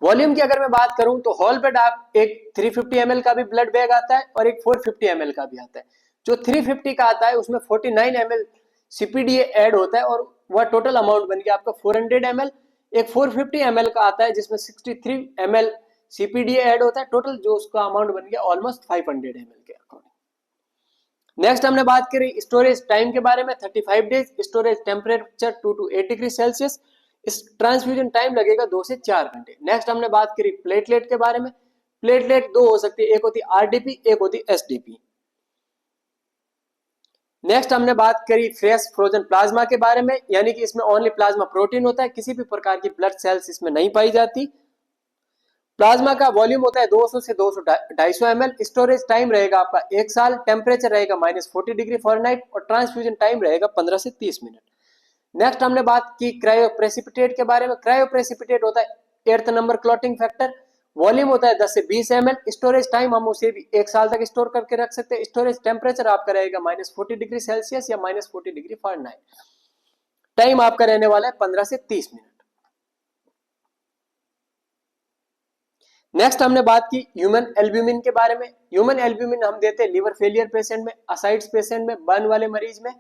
वॉल्यूम की अगर मैं बात करूं तो होल ब्लड आप एक 350 ml का भी ब्लड बैग आता है और एक 450 ml का भी आता है। जो 350 का आता है उसमें 49 ml सीपीडीए ऐड होता है और वह टोटल अमाउंट बन गया आपका 400 ml। एक 450 ml का आता है जिसमें 63 ml सीपीडीए ऐड होता है। टोटल जो उसका अमाउंट बन गया ऑलमोस्ट 500 ml के अकॉर्डिंग। नेक्स्ट हमने बात करी स्टोरेज टाइम के बारे में, 35 days. Storage temperature 2 to 8 degree Celsius. इस ट्रांसफ्यूजन टाइम लगेगा 2 से 4 घंटे। नेक्स्ट हमने बात करी प्लेटलेट के बारे में। प्लेटलेट दो हो सकती है, एक होती आरडीपी, एक होती एसडीपी। नेक्स्ट हमने बात करी फ्रेश फ्रोजन प्लाज्मा के बारे में, यानी कि इसमें ओनली प्लाज्मा प्रोटीन होता है, किसी भी प्रकार की ब्लड सेल्स इसमें नहीं पाई जाती। प्लाज्मा का वॉल्यूम होता है 200 से 250 ml। स्टोरेज टाइम रहेगा आपका 1 साल। टेम्परेचर रहेगा -40 डिग्री फ़ारेनहाइट और ट्रांसफ्यूजन टाइम रहेगा 15 से 30 मिनट। नेक्स्ट हमने बात की क्रायो प्रेसिपिटेट के बारे में। क्रायो प्रेसिपिटेट होता है 8th number clotting factor. Volume होता है 10 से 20 ml। स्टोरेज टाइम हम उसे भी 1 साल तक स्टोर करके रख सकते हैं। स्टोरेज टेम्परेचर आपका रहेगा -40 डिग्री सेल्सियस या -40 डिग्री फ़ारेनहाइट। टाइम आपका रहने वाला है 15 से 30 मिनट। नेक्स्ट हमने बात की ह्यूमन एल्ब्यूमिन के बारे में। ह्यूमन एल्ब्यूमिन हम देते हैं लिवर फेलियर पेशेंट में, असाइड्स पेशेंट में, बर्न वाले मरीज में।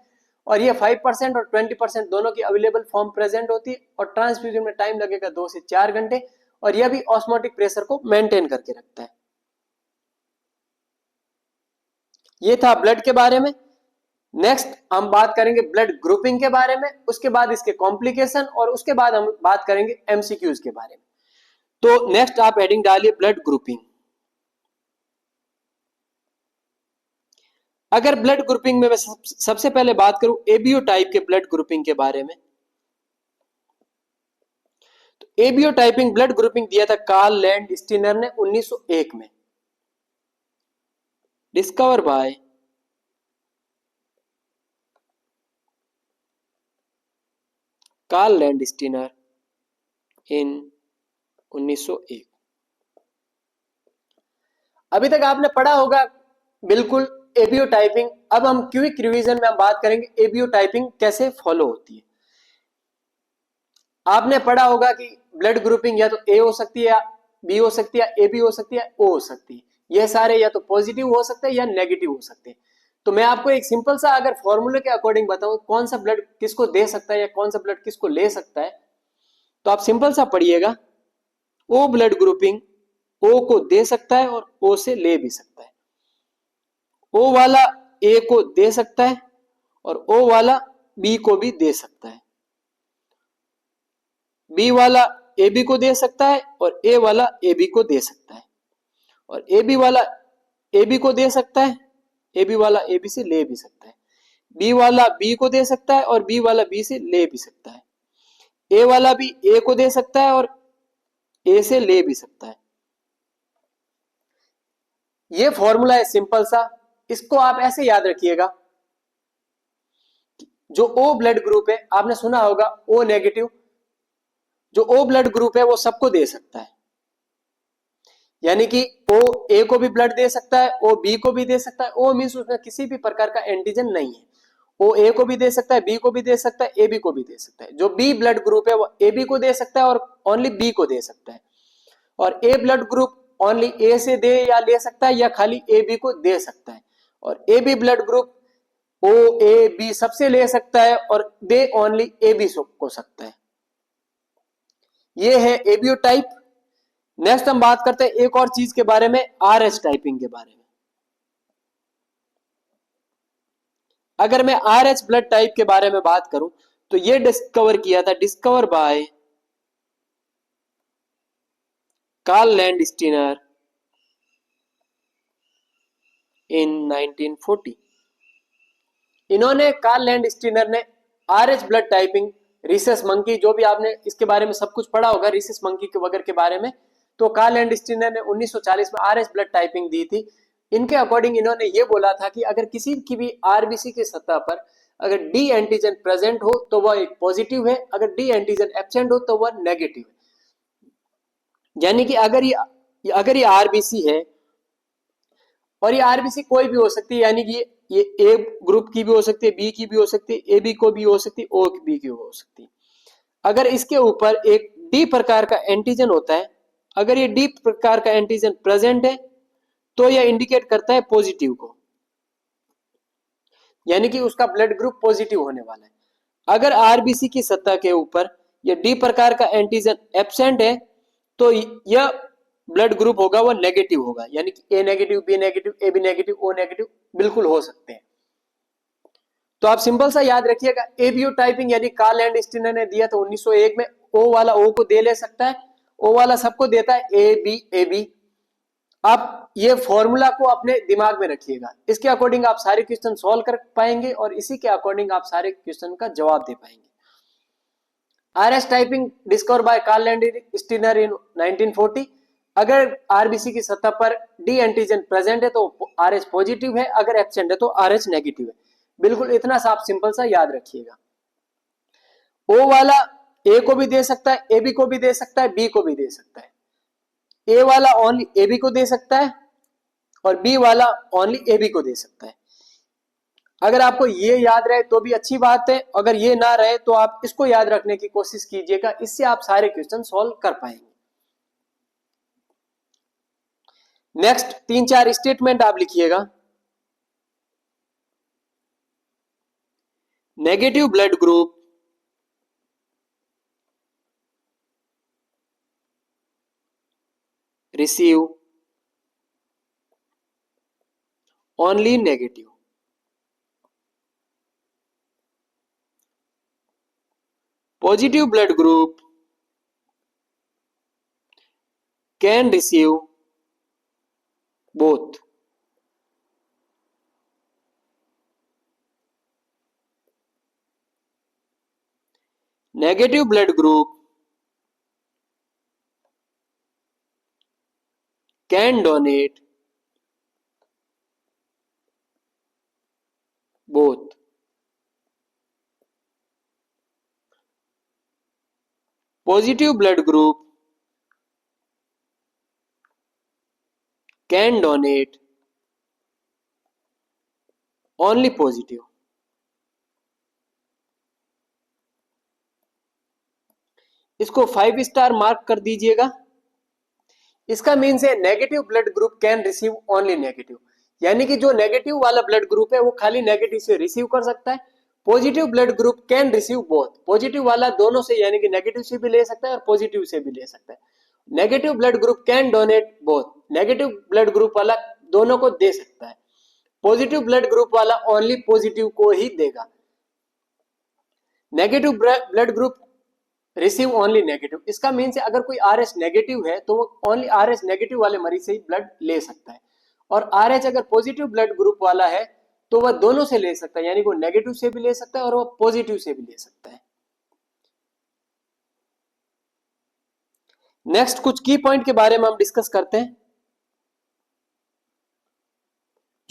और ये 5% और 20% दोनों की अवेलेबल फॉर्म प्रेजेंट होती है और ट्रांसफ्यूजन में टाइम लगेगा 2 से 4 घंटे और यह भी ऑस्मोटिक प्रेशर को मेंटेन करके रखता है। ये था ब्लड के बारे में। नेक्स्ट हम बात करेंगे ब्लड ग्रुपिंग के बारे में, उसके बाद इसके कॉम्प्लिकेशन और उसके बाद हम बात करेंगे एमसीक्यूज के बारे में। तो नेक्स्ट आप हेडिंग डालिए ब्लड ग्रुपिंग। अगर ब्लड ग्रुपिंग में मैं सबसे पहले बात करूं एबीओ टाइप के ब्लड ग्रुपिंग के बारे में, तो एबीओ टाइपिंग ब्लड ग्रुपिंग दिया था कार्ल लैंडस्टीनर ने 1901 में। डिस्कवर बाय कार्ल लैंडस्टीनर इन 1901। अभी तक आपने पढ़ा होगा बिल्कुल एबीओ टाइपिंग। अब हम क्विक रिवीजन में हम बात करेंगे एबीओ टाइपिंग कैसे फॉलो होती है। आपने पढ़ा होगा कि ब्लड ग्रुपिंग या तो ए हो सकती है, या बी हो सकती है, ए बी हो सकती है, ओ हो सकती है। ये सारे या तो पॉजिटिव हो सकते हैं या नेगेटिव हो सकते हैं। तो मैं आपको एक सिंपल सा अगर फॉर्मूले के अकॉर्डिंग बताऊं कौन सा ब्लड किसको दे सकता है या कौन सा ब्लड किसको ले सकता है, तो आप सिंपल सा पढ़िएगा। ओ ब्लड ग्रुपिंग ओ को दे सकता है और ओ से ले भी सकता है। ओ वाला ए को दे सकता है और ओ वाला बी को भी दे सकता है। बी वाला ए बी को दे सकता है और ए वाला ए बी को दे सकता है और ए बी वाला ए बी को दे सकता है। ए बी वाला ए बी से ले भी सकता है। बी वाला बी को दे सकता है और बी वाला बी से ले भी सकता है। ए वाला भी ए को दे सकता है और ए से ले भी सकता है। ये फॉर्मूला है सिंपल सा, इसको आप ऐसे याद रखिएगा, जो ओ ब्लड ग्रुप है, आपने सुना होगा ओ नेगेटिव, जो ओ ब्लड ग्रुप है वो सबको दे सकता है, यानी कि ओ ए को भी ब्लड दे सकता है, ओ बी को भी दे सकता है। ओ मीन्स उसमें किसी भी प्रकार का एंटीजन नहीं है। ओ ए को भी दे सकता है, बी को भी दे सकता है, ए बी को भी दे सकता है। जो बी ब्लड ग्रुप है वो ए बी को दे सकता है और ओनली बी को दे सकता है, और ए ब्लड ग्रुप ओनली ए से दे या ले सकता है या खाली ए बी को दे सकता है, और A B blood group O A B सबसे ले सकता है और दे ओनली ए बी को सकता है। ये है एबीओ टाइप। नेक्स्ट हम बात करते हैं एक और चीज के बारे में, आर एच टाइपिंग के बारे में। अगर मैं आर एच ब्लड टाइप के बारे में बात करूं तो ये डिस्कवर किया था, discover by Karl Landsteiner in 1940। इन्होंने, कार्ल लैंडस्टीनर ने R H blood typing recess monkey, जो भी आपने इसके बारे में सब कुछ पढ़ा होगा रिसेस मंकी के वगैरह के बारे में, तो कार्ल लैंडस्टीनर ने 1940 में आर एच ब्लड टाइपिंग दी थी। इनके अकॉर्डिंग इन्होंने ये बोला था कि अगर किसी की भी आरबीसी की सतह पर अगर डी एंटीजन प्रेजेंट हो तो वह एक पॉजिटिव है, अगर डी एंटीजन एब्सेंट हो तो वह नेगेटिव है। यानी कि अगर ये आरबीसी है, और ये आरबीसी कोई भी हो सकती है, यानी कि ये ए ग्रुप की भी हो सकती है, बी की भी हो सकती है, ए बी को भी हो सकती है, ओ बी की हो सकती है। अगर इसके ऊपर एक डी प्रकार का एंटीजन होता है, अगर ये डी प्रकार का एंटीजन प्रेजेंट है तो यह इंडिकेट करता है पॉजिटिव को, यानी कि उसका ब्लड ग्रुप पॉजिटिव होने वाला है। अगर आरबीसी की सतह के ऊपर यह डी प्रकार का एंटीजन एब्सेंट है तो यह ब्लड ग्रुप होगा वो नेगेटिव होगा, यानी कि A negative, B negative, A B negative, O negative बिल्कुल हो सकते हैं। तो आप सिंपल सा याद रखिएगा, एबीओ टाइपिंग यानी कार्ल लैंडस्टीनर ने दिया था 1901 में, ओ वाला ओ को दे ले सकता है, ओ वाला सबको देता है, ए बी ए बी। आप ये फॉर्मूला को अपने दिमाग में रखिएगा, इसके अकॉर्डिंग आप सारे क्वेश्चन सॉल्व कर पाएंगे और इसी के अकॉर्डिंग आप सारे क्वेश्चन का जवाब दे पाएंगे। RS typing discover by Karl Landsteiner in 1940। अगर आरबीसी की सतह पर डी एंटीजन प्रेजेंट है तो आरएच पॉजिटिव है, अगर एब्सेंट है तो आरएच नेगेटिव है। बिल्कुल इतना सा आप सिंपल सा याद रखिएगा। ओ वाला ए को भी दे सकता है, ए बी को भी दे सकता है, बी को भी दे सकता है। ए वाला ओनली ए बी को दे सकता है और बी वाला ओनली ए बी को दे सकता है। अगर आपको ये याद रहे तो भी अच्छी बात है, अगर ये ना रहे तो आप इसको याद रखने की कोशिश कीजिएगा, इससे आप सारे क्वेश्चन सॉल्व कर पाएंगे। नेक्स्ट 3-4 स्टेटमेंट आप लिखिएगा। Negative blood group receive only negative. Positive blood group can receive both. Negative blood group can donate both. Positive blood group can donate only positive. इसको 5 स्टार मार्क कर दीजिएगा। इसका मीन्स है negative blood group can receive only negative, यानी कि जो नेगेटिव वाला ब्लड ग्रुप है वो खाली नेगेटिव से रिसीव कर सकता है। Positive blood group can receive both, positive वाला दोनों से यानी कि नेगेटिव से भी ले सकता है और पॉजिटिव से भी ले सकता है। Negative blood group can donate both, negative blood group वाला दोनों को दे सकता है, पॉजिटिव ब्लड ग्रुप वाला ओनली पॉजिटिव को ही देगा। Negative blood group receive only negative, इसका मीन्स अगर कोई आरएच नेगेटिव है तो वो ओनली आरएच नेगेटिव वाले मरीज से ही ब्लड ले सकता है, और आरएच अगर पॉजिटिव ब्लड ग्रुप वाला है तो वह दोनों से ले सकता है, यानी वो नेगेटिव से भी ले सकता है और वो पॉजिटिव से भी ले सकता है। नेक्स्ट कुछ की पॉइंट के बारे में हम डिस्कस करते हैं।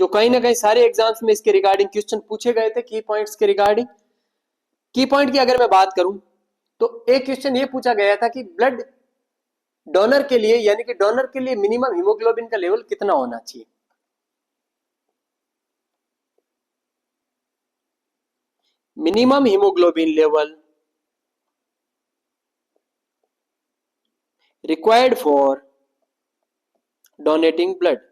जो कहीं ना कहीं सारे एग्जाम्स में इसके रिगार्डिंग क्वेश्चन पूछे गए थे, की पॉइंट्स के रिगार्डिंग। की पॉइंट की अगर मैं बात करूं तो एक क्वेश्चन ये पूछा गया था कि ब्लड डोनर के लिए, यानी कि डोनर के लिए मिनिमम हीमोग्लोबिन का लेवल कितना होना चाहिए। Minimum haemoglobin level required for donating blood.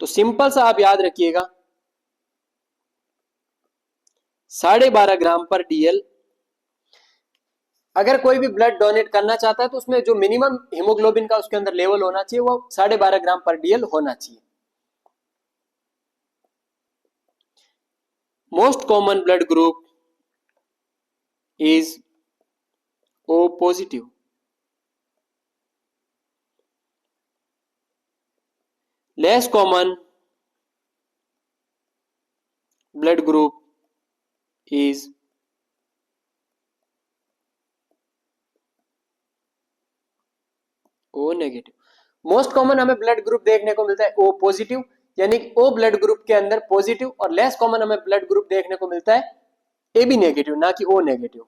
तो सिंपल सा आप याद रखिएगा, 12.5 ग्राम पर डीएल। अगर कोई भी ब्लड डोनेट करना चाहता है तो उसमें जो मिनिमम हीमोग्लोबिन का उसके अंदर लेवल होना चाहिए वो 12.5 ग्राम पर डीएल होना चाहिए। Most common blood group is O positive. Less common blood group is O negative. Most common हमें ब्लड ग्रुप देखने को मिलता है O पॉजिटिव, यानी कि O ब्लड ग्रुप के अंदर पॉजिटिव, और लेस कॉमन हमें ब्लड ग्रुप देखने को मिलता है AB नेगेटिव, ना कि O नेगेटिव।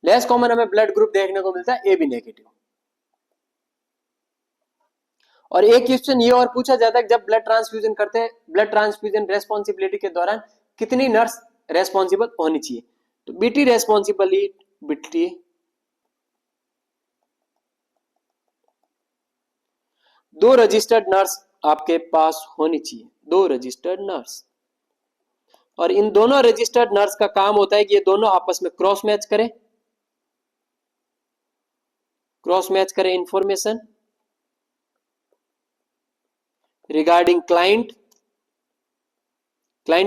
लेस कॉमन हमें ब्लड ग्रुप देखने को मिलता है AB नेगेटिव। और एक क्वेश्चन ये और पूछा जाता है कि जब ब्लड ट्रांसफ्यूजन करते हैं, ब्लड ट्रांसफ्यूजन रेस्पॉन्सिबिलिटी के दौरान कितनी नर्स रेस्पॉन्सिबल होनी चाहिए। तो बीटी रेस्पॉन्सिबिलिटी 2 रजिस्टर्ड नर्स आपके पास होनी चाहिए, 2 रजिस्टर्ड नर्स। और इन दोनों रजिस्टर्ड नर्स का काम होता है कि ये दोनों आपस में क्रॉस मैच करें, इंफॉर्मेशन रिगार्डिंग क्लाइंट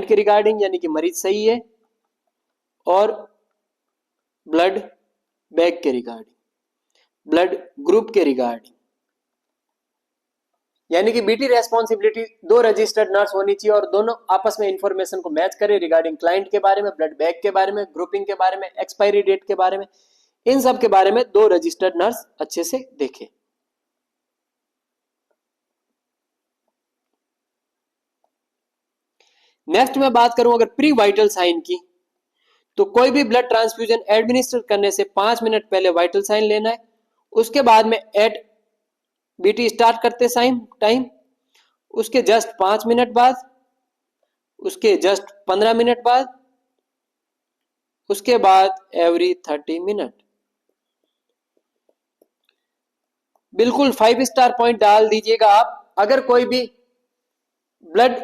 के रिगार्डिंग, यानी कि मरीज सही है, और ब्लड बैग के रिगार्डिंग, ब्लड ग्रुप के रिगार्डिंग। यानी कि बीटी रेस्पॉन्सिबिलिटी 2 रजिस्टर्ड नर्स होनी चाहिए और दोनों आपस में इंफॉर्मेशन को मैच करें रिगार्डिंग क्लाइंट के बारे में, ब्लड बैग के बारे में, ग्रुपिंग के बारे में, एक्सपायरी डेट के बारे में, इन सब के बारे में 2 रजिस्टर्ड नर्स अच्छे से देखें। नेक्स्ट मैं बात करूं अगर प्री वाइटल साइन की, तो कोई भी ब्लड ट्रांसफ्यूजन एडमिनिस्टर करने से 5 मिनट पहले वाइटल साइन लेना है। उसके बाद में एट बीटी स्टार्ट करते टाइम, उसके जस्ट 5 मिनट बाद, उसके जस्ट 15 मिनट बाद, उसके बाद एवरी 30 मिनट। बिल्कुल 5 स्टार पॉइंट डाल दीजिएगा आप। अगर कोई भी ब्लड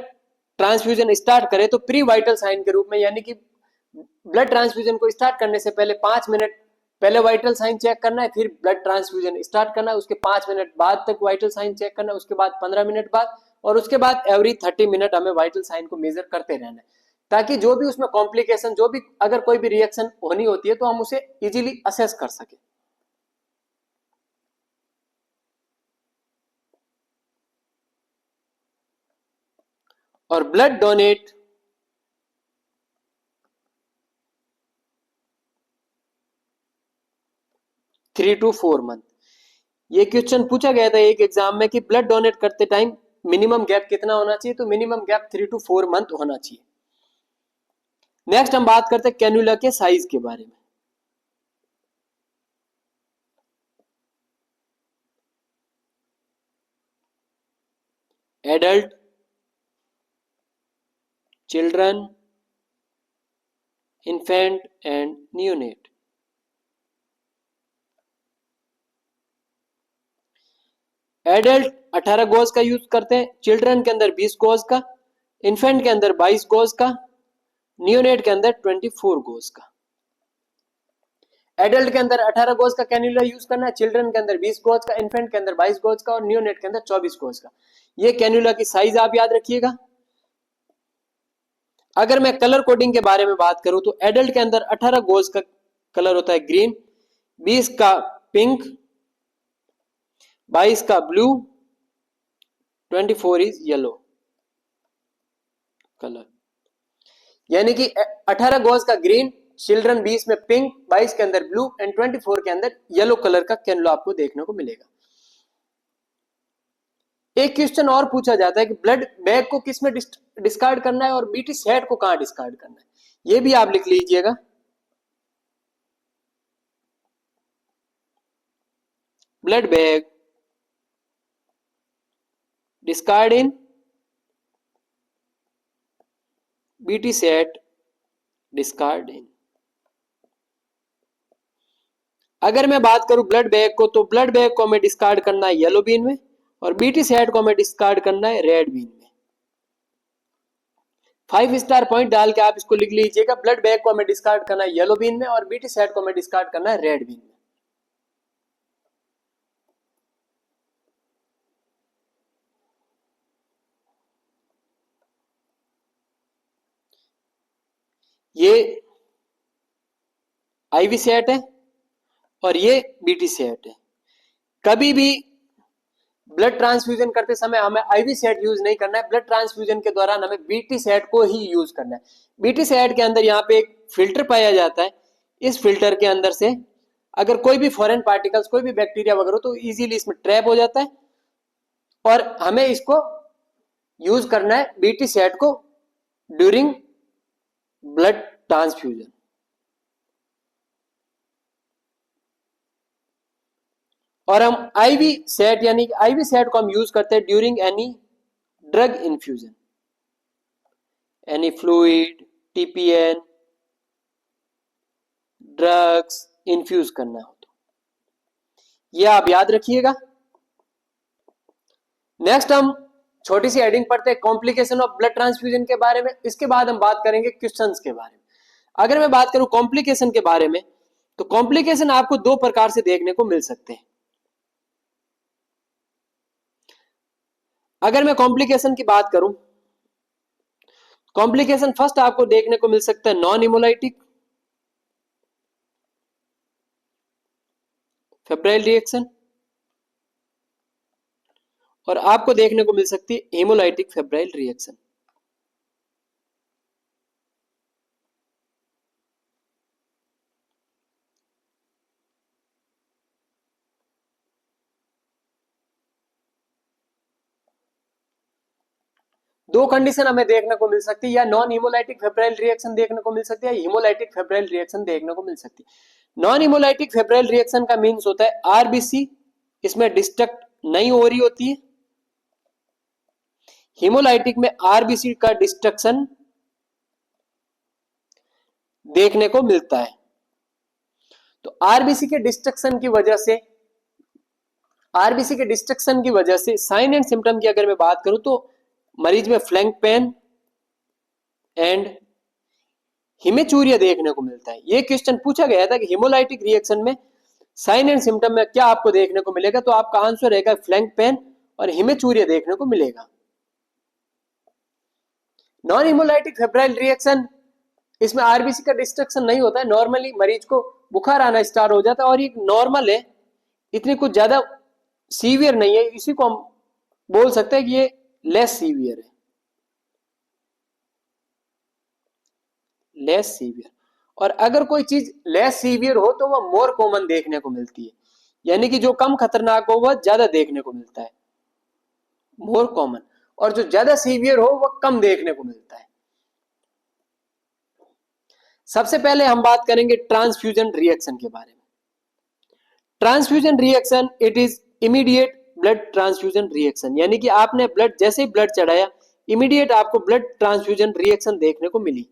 ट्रांसफ्यूजन स्टार्ट करे तो प्री वाइटल साइन के रूप में, यानी कि ब्लड ट्रांसफ्यूजन को स्टार्ट करने से पहले 5 मिनट पहले वाइटल साइन चेक करना है, फिर ब्लड ट्रांसफ्यूजन स्टार्ट करना है, उसके 5 मिनट बाद तक वाइटल साइन चेक करना है, उसके बाद 15 मिनट बाद, और उसके बाद एवरी 30 मिनट हमें वाइटल साइन को मेजर करते रहना है, ताकि जो भी उसमें कॉम्प्लिकेशन, जो भी अगर कोई भी रिएक्शन होनी होती है तो हम उसे इजीली असेस कर सके। और blood donate three to 4 month. ये क्वेश्चन पूछा गया था एक एग्जाम में कि ब्लड डोनेट करते टाइम मिनिमम गैप कितना होना चाहिए, तो मिनिमम गैप 3 to 4 मंथ होना चाहिए। नेक्स्ट हम बात करते हैं कैन्युला के साइज के बारे में। Adult, children, infant and neonate. Adult 18 gauge का यूज करते हैं, चिल्ड्रन के अंदर 20 गॉज का, इन्फेंट के अंदर 22 गॉज का, न्यूनेट के अंदर 24 गॉज का। एडल्ट के अंदर 18 गॉज का कैन्युला यूज करना है, चिल्ड्रन के अंदर 20 गॉज का, इन्फेंट के अंदर 22 गॉज का, और न्यूनेट के अंदर 24 गॉज का। ये कैन्युला की साइज आप याद रखिएगा। अगर मैं कलर कोडिंग के बारे में बात करूं तो एडल्ट के अंदर 18 गॉज का कलर होता है ग्रीन, 20 का पिंक, 22 का ब्लू, 24 इज येलो कलर। यानी कि 18 गॉज का ग्रीन, चिल्ड्रन 20 में पिंक, 22 के अंदर ब्लू एंड 24 के अंदर येलो कलर का कैनुला आपको देखने को मिलेगा। एक क्वेश्चन और पूछा जाता है कि ब्लड बैग को किस में डिस्कार्ड करना है और बीटी सेट को कहां डिस्कार्ड करना है, ये भी आप लिख लीजिएगा। ब्लड बैग डिस्कार्ड इन, बीटी सेट डिस्कार्ड इन। अगर मैं बात करूं ब्लड बैग को, तो ब्लड बैग को हमें डिस्कार्ड करना है येलो बीन में और बीटी सेट को हमें डिस्कार्ड करना है रेड बीन में। 5 स्टार पॉइंट डाल के आप इसको लिख लीजिएगा। ब्लड बैग को हमें डिस्कार्ड करना है येलो बीन में और बीटी सेट को हमें डिस्कार्ड करना है रेड बीन में। ये आईवी सेट है और ये बीटी सेट है। कभी भी ब्लड ट्रांसफ्यूजन करते समय हमें आईवी सेट यूज नहीं करना है, ब्लड ट्रांसफ्यूजन के दौरान हमें बीटी सेट को ही यूज करना है। बीटी सेट के अंदर यहाँ पे एक फिल्टर पाया जाता है, इस फिल्टर के अंदर से अगर कोई भी फॉरेन पार्टिकल्स, कोई भी बैक्टीरिया वगैरह तो इजीली इसमें ट्रैप हो जाता है और हमें इसको यूज करना है बीटी सेट को ड्यूरिंग ब्लड ट्रांसफ्यूजन। और हम आईवी सेट यानी कि आईवी सेट को हम यूज करते हैं during any drug infusion, any fluid, TPN, drugs infuse करना हो तो ये आप याद रखिएगा। नेक्स्ट हम छोटी सी हेडिंग पढ़ते हैं कॉम्प्लिकेशन ऑफ ब्लड ट्रांसफ्यूजन के बारे में। इसके बाद हम बात करेंगे क्वेश्चंस के बारे में। अगर मैं बात करूं कॉम्प्लिकेशन के बारे में, तो कॉम्प्लिकेशन आपको दो प्रकार से देखने को मिल सकते हैं। अगर मैं कॉम्प्लिकेशन की बात करूं, कॉम्प्लिकेशन फर्स्ट आपको देखने को मिल सकता है नॉन हिमोलाइटिक फेब्राइल रिएक्शन और आपको देखने को मिल सकती है हेमोलाइटिक फेब्राइल रिएक्शन। दो कंडीशन हमें देखने को मिल सकती है, या नॉन हिमोलाइटिक फेब्राइल रिएक्शन देखने को मिल सकती है या हिमोलाइटिक फेब्राइल रिएक्शन देखने को मिल सकती है। नॉन हिमोलाइटिक फेब्राइल रिएक्शन का मीन्स होता है आरबीसी इसमें डिस्ट्रक्ट नहीं हो रही होती है। हिमोलाइटिक में आरबीसी का डिस्ट्रक्शन देखने को मिलता है। तो आरबीसी के डिस्ट्रक्शन की वजह से साइन एंड सिम्टम की अगर मैं बात करूं तो मरीज में फ्लैंक पेन एंड हिमेचूरिया देखने को मिलता है। यह क्वेश्चन पूछा गया था कि हिमोलाइटिक रिएक्शन में साइन एंड सिम्टम में क्या आपको देखने को मिलेगा, तो आपका आंसर रहेगा फ्लैंक पेन और हिमेचूरिया देखने को मिलेगा। नॉन हिमोलाइटिक फेब्राइल रिएक्शन, इसमें आरबीसी का डिस्ट्रक्शन नहीं होता है। नॉर्मली मरीज को बुखार आना स्टार्ट हो जाता है और ये नॉर्मल है, इतनी कुछ ज्यादा सीवियर नहीं है। इसी को हम बोल सकते हैं कि ये लेस सीवियर है, लेस सीवियर। और अगर कोई चीज लेस सीवियर हो तो वह मोर कॉमन देखने को मिलती है, यानी कि जो कम खतरनाक हो वह ज्यादा देखने को मिलता है, मोर कॉमन, और जो ज्यादा सीवियर हो वह कम देखने को मिलता है। सबसे पहले हम बात करेंगे ट्रांसफ्यूजन रिएक्शन के बारे में। Transfusion reaction it is immediate blood transfusion reaction, यानी कि आपने ब्लड जैसे ही ब्लड चढ़ाया इमीडिएट आपको ब्लड ट्रांसफ्यूजन रिएक्शन देखने को मिली।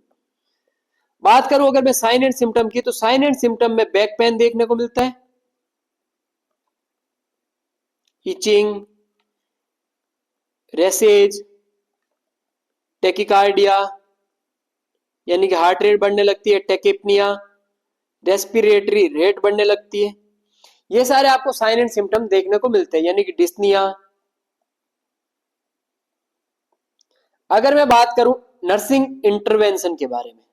बात करूं अगर मैं साइन एंड सिम्टम की, तो साइन एंड सिम्टम में बैक पेन देखने को मिलता है, इचिंग, रेसेज, टेकिकार्डिया यानी कि हार्ट रेट बढ़ने लगती है, टेकिपनिया, रेस्पिरेटरी रेट बढ़ने लगती है। ये सारे आपको साइन एंड सिम्टम देखने को मिलते हैं, यानी कि डिस्निया। अगर मैं बात करूं नर्सिंग इंटरवेंशन के बारे में,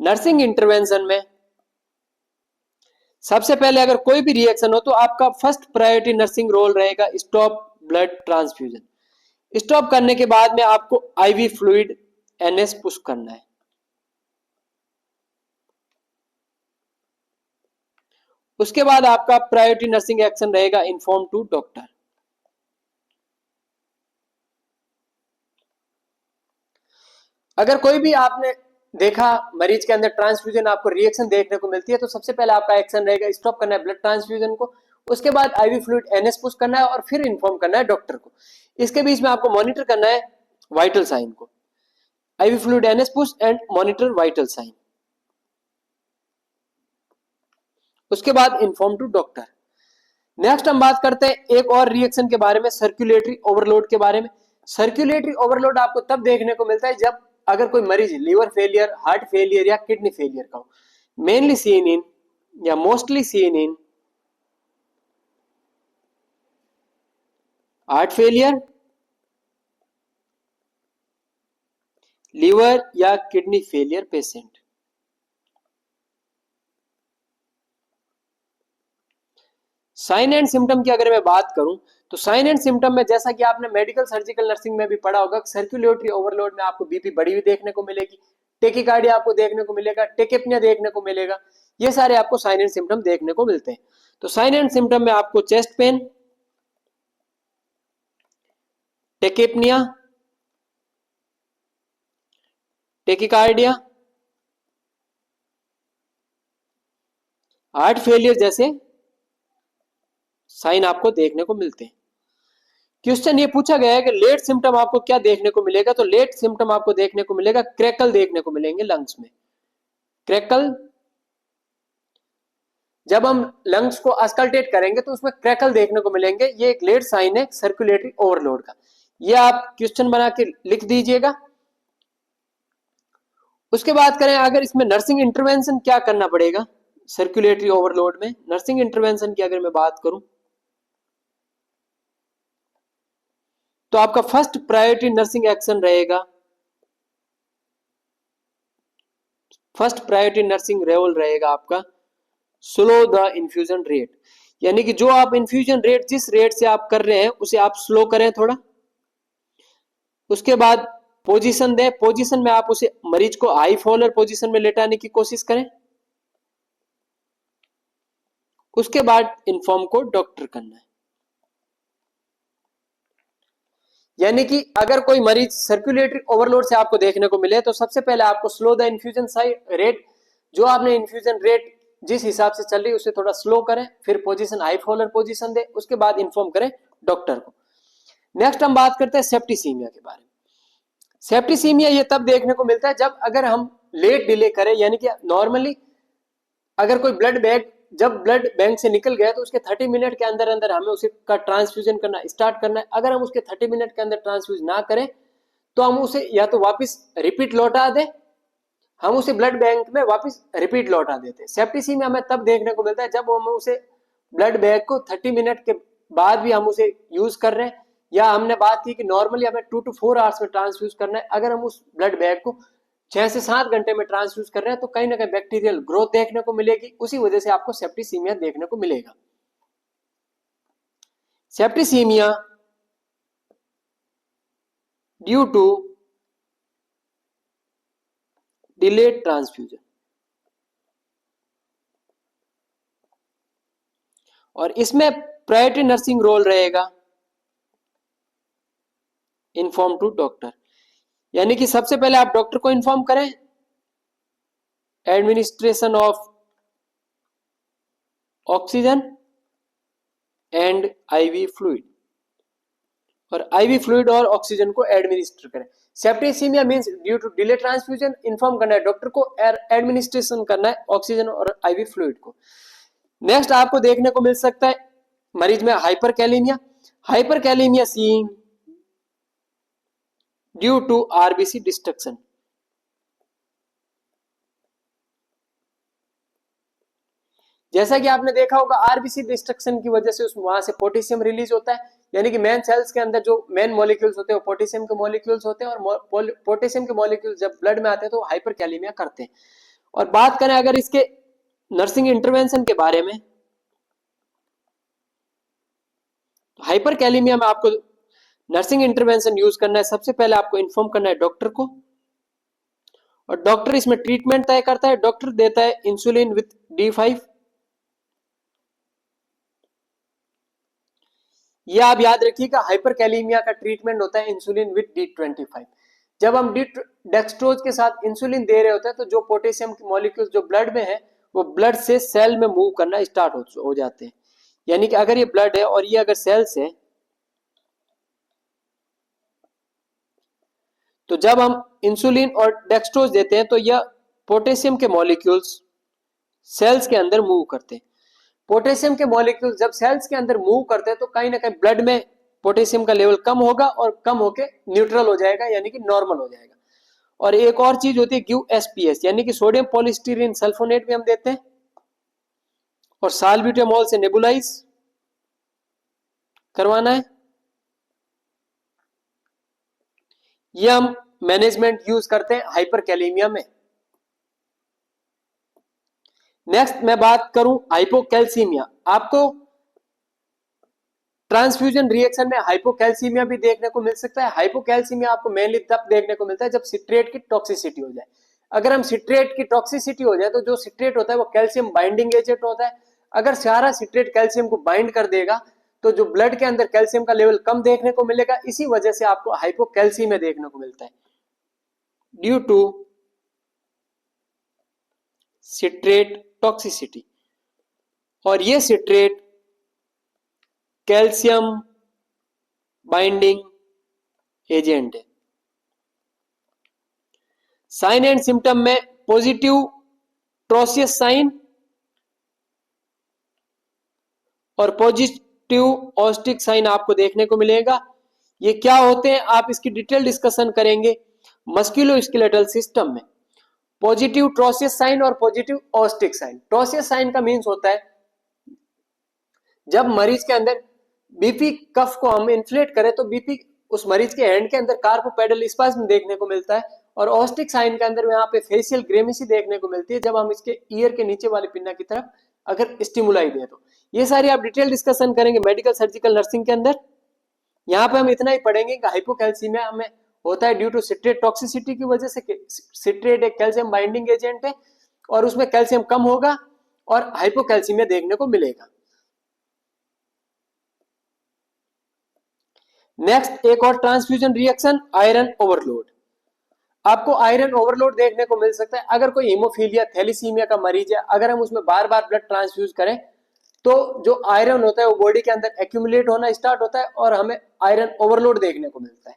नर्सिंग इंटरवेंशन में सबसे पहले अगर कोई भी रिएक्शन हो तो आपका फर्स्ट प्रायोरिटी नर्सिंग रोल रहेगा स्टॉप ब्लड ट्रांसफ्यूजन। स्टॉप करने के बाद में आपको आईवी फ्लूइड NS पुश करना है। उसके बाद आपका प्रायोरिटी नर्सिंग एक्शन रहेगा इन्फॉर्म टू डॉक्टर। अगर कोई भी आपने देखा मरीज के अंदर ट्रांसफ्यूजन आपको रिएक्शन देखने को मिलती है तो सबसे पहले आपका एक्शन रहेगा स्टॉप करना है ब्लड ट्रांसफ्यूजन को, उसके बाद आईवी फ्लूइड NS पुश करना है और फिर इन्फॉर्म करना है डॉक्टर को। इसके बीच में आपको मॉनिटर करना है वाइटल साइन को, IV fluid NS push and monitor vital sign. उसके बाद इन्फॉर्म टू डॉक्टर। नेक्स्ट हम बात करते हैं एक और रिएक्शन के बारे में, सर्कुलेटरी ओवरलोड के बारे में। सर्कुलेटरी ओवरलोड आपको तब देखने को मिलता है जब अगर कोई मरीज लीवर फेलियर, हार्ट फेलियर या किडनी फेलियर का हो, मेनली सीन इन या mostly seen in heart failure, liver या kidney failure patient. Sign and symptom की अगर मैं बात करूं तो साइन एंड सिम्टम में जैसा कि आपने मेडिकल सर्जिकल नर्सिंग में भी पढ़ा होगा, सर्कुलेटरी ओवरलोड में आपको बीपी बढ़ी हुई देखने को मिलेगी, टेकिकार्डिया आपको देखने को मिलेगा, टेकेपनिया देखने को मिलेगा, ये सारे आपको साइन एंड सिम्टम देखने को मिलते हैं। तो साइन एंड सिम्टम में आपको chest pain, tachypnoea, tachycardia, heart failure जैसे साइन आपको देखने को मिलते हैं। क्वेश्चन ये पूछा गया है कि लेट सिम्टम आपको क्या देखने को मिलेगा, तो लेट सिम्टम आपको देखने को मिलेगा क्रैकल देखने को मिलेंगे लंग्स में। क्रैकल, जब हम लंग्स को अस्कल्टेट करेंगे तो उसमें क्रैकल देखने को मिलेंगे, ये एक लेट साइन है सर्कुलेटरी ओवरलोड का। ये आप क्वेश्चन बना के लिख दीजिएगा। उसके बाद करें अगर इसमें नर्सिंग इंटरवेंशन क्या करना पड़ेगा सर्कुलेटरी ओवरलोड में, नर्सिंग इंटरवेंशन की अगर मैं बात करूं तो आपका फर्स्ट प्रायोरिटी नर्सिंग एक्शन रहेगा, फर्स्ट प्रायोरिटी नर्सिंग रोल रहेगा आपका स्लो द इन्फ्यूजन रेट, यानी कि जो आप इन्फ्यूजन रेट जिस रेट से आप कर रहे हैं उसे आप स्लो करें थोड़ा। उसके बाद पोजीशन दें, पोजीशन में आप उसे मरीज को हाई फॉलोअर पोजीशन में लेटाने की कोशिश करें। उसके बाद इन्फॉर्म को डॉक्टर करना है। यानी कि अगर कोई मरीज सर्कुलेटरी ओवरलोड से आपको देखने को मिले तो सबसे पहले आपको स्लो द इन्फ्यूजन रेट, जो आपने इन्फ्यूजन रेट जिस हिसाब से चल रही है उसे थोड़ा स्लो करें, फिर पोजीशन हाई फॉलोअर पोजीशन दे, उसके बाद इन्फॉर्म करें डॉक्टर को। नेक्स्ट हम बात करते हैं सेप्टिसीमिया के बारे में। सेप्टिसीमिया ये तब देखने को मिलता है जब अगर हम लेट डिले करें, यानी कि नॉर्मली अगर कोई ब्लड बैग जब ब्लड बैंक से निकल गया तो उसके 30 मिनट के अंदर अंदर हमें उसे का ट्रांसफ्यूजन करना स्टार्ट करना है। अगर हम उसके 30 मिनट के अंदर ट्रांसफ्यूज ना करें तो हम उसे या तो वापस रिपीट लौटा दें, हम उसे ब्लड बैंक में वापस रिपीट लौटा देते हैं। सेप्टिसीमिया हमें तब देखने को मिलता है जब हम उसे ब्लड बैग को 30 मिनट के बाद भी हम उसे यूज कर रहे हैं, या हमने बात की कि नॉर्मली हमें 2 to 4 आवर्स में ट्रांसफ्यूज करना है, अगर हम उस ब्लड बैग को 6 से 7 घंटे में ट्रांसफ्यूज कर रहे हैं तो कहीं ना कहीं बैक्टीरियल ग्रोथ देखने को मिलेगी, उसी वजह से आपको सेप्टिसीमिया देखने को मिलेगा। Septicaemia due to delayed transfusion, और इसमें प्रायोरिटी नर्सिंग रोल रहेगा इन्फॉर्म टू डॉक्टर, यानी कि सबसे पहले आप डॉक्टर को इन्फॉर्म करें administration of oxygen and IV fluid, और आईवी फ्लूइड और ऑक्सीजन को एडमिनिस्टर करें। Septicaemia means due to delay transfusion, inform करना है डॉक्टर को, एडमिनिस्ट्रेशन करना है ऑक्सीजन और आईवी फ्लूइड को। नेक्स्ट आपको देखने को मिल सकता है मरीज में hyperkalaemia, hyperkalaemia seen due to RBC destruction, जैसा कि आपने देखा होगा आरबीसी डिस्ट्रक्शन की वजह से उस वहां से पोटेशियम रिलीज होता है, यानी कि मेन सेल्स के अंदर जो मेन मॉलिक्यूल्स होते हैं वो पोटेशियम के मॉलिक्यूल्स होते हैं, और पोटेशियम के मॉलिक्यूल्स जब ब्लड में आते हैं तो हाइपरकैलेमिया करते हैं। और बात करें अगर इसके नर्सिंग इंटरवेंशन के बारे में, हाइपरकैलेमिया में आपको नर्सिंग इंटरवेंशन यूज करना है, सबसे पहले आपको इन्फॉर्म करना है डॉक्टर को, और डॉक्टर इसमें ट्रीटमेंट तय करता है, डॉक्टर देता है इंसुलिन विथ D5। ये आप याद रखिएगा, हाइपरकैलेमिया का ट्रीटमेंट होता है इंसुलिन विथ D25। जब हम डेक्सट्रोज के साथ इंसुलिन दे रहे होते हैं तो जो पोटेशियम के मॉलिक्यूल्स जो ब्लड में है वो ब्लड से सेल में मूव करना स्टार्ट हो जाते हैं। यानी कि अगर ये ब्लड है और ये अगर सेल्स है, तो जब हम इंसुलिन और डेक्सट्रोज देते हैं तो यह पोटेशियम के मॉलिक्यूल्स सेल्स के अंदर मूव करते हैं। पोटेशियम के मॉलिक्यूल जब सेल्स के अंदर मूव करते हैं तो कहीं ना कहीं ब्लड में पोटेशियम का लेवल कम होगा और कम होके न्यूट्रल हो जाएगा, यानी कि नॉर्मल हो जाएगा। और एक और चीज होती है QSPS, यानी कि सोडियम पॉलीस्टीरीन सल्फोनेट भी हम देते हैं, और साल्ब्यूटामॉल से नेबुलाइज करवाना है। ये हम मैनेजमेंट यूज करते हैं हाइपरकैलेमिया में। नेक्स्ट मैं बात करूं हाइपोकैल्सीमिया। आपको ट्रांसफ्यूजन रिएक्शन में हाइपोकैल्सीमिया भी देखने को मिल सकता है। हाइपोकैल्सीमिया आपको मेनली तब देखने को मिलता है जब सिट्रेट की टॉक्सिसिटी हो जाए। अगर हम सिट्रेट की टॉक्सिसिटी हो जाए तो जो सिट्रेट होता है वो कैल्शियम बाइंडिंग एजेंट होता है। अगर सारा सिट्रेट कैल्शियम को बाइंड कर देगा तो जो ब्लड के अंदर कैल्शियम का लेवल कम देखने को मिलेगा, इसी वजह से आपको हाइपोकैल्सीमिया देखने को मिलता है ड्यू टू सिट्रेट टॉक्सिसिटी। और ये सिट्रेट कैल्शियम बाइंडिंग एजेंट है। साइन एंड सिम्टम में पॉजिटिव ट्रोसियस साइन और पॉजिटिव ऑस्टिक साइन आपको देखने को मिलेगा। ये क्या होते हैं आप इसकी डिटेल डिस्कशन करेंगे मस्कुलोस्केलेटल सिस्टम में। पॉजिटिव ट्रोसियस साइन और पॉजिटिव ऑस्टिक साइन। ट्रोसियस साइन का मीन्स होता है जब मरीज के अंदर बीपी कफ को हम इन्फ्लेट करें तो बीपी उस मरीज के हैंड के अंदर कार्पोपेडल स्पाज्म देखने को मिलता है। और ऑस्टिक साइन के अंदर यहाँ पे फेशियल ग्रेमिसी देखने को मिलती है जब हम इसके ईयर के नीचे वाली पिन्ना की तरफ अगर स्टिमुलाई दें तो। ये सारी आप डिटेल डिस्कशन करेंगे मेडिकल सर्जिकल नर्सिंग के अंदर। यहाँ पे हम इतना ही पढ़ेंगे कि हाइपोकैल्सीमिया हमें होता है ड्यू टू सिट्रेट टॉक्सिसिटी की वजह से। सिट्रेट एक कैल्शियम बाइंडिंग एजेंट है और उसमें कैल्शियम कम होगा और हाइपोकैल्सीमिया देखने को मिलेगा। नेक्स्ट एक और ट्रांसफ्यूजन रिएक्शन आयरन ओवरलोड। आपको आयरन ओवरलोड देखने को मिल सकता है अगर कोई हीमोफीलिया थैलीसीमिया का मरीज है। अगर हम उसमें बार बार ब्लड ट्रांसफ्यूज करें तो जो आयरन होता है वो बॉडी के अंदर एक्यूमुलेट होना स्टार्ट होता है और हमें आयरन ओवरलोड देखने को मिलता है।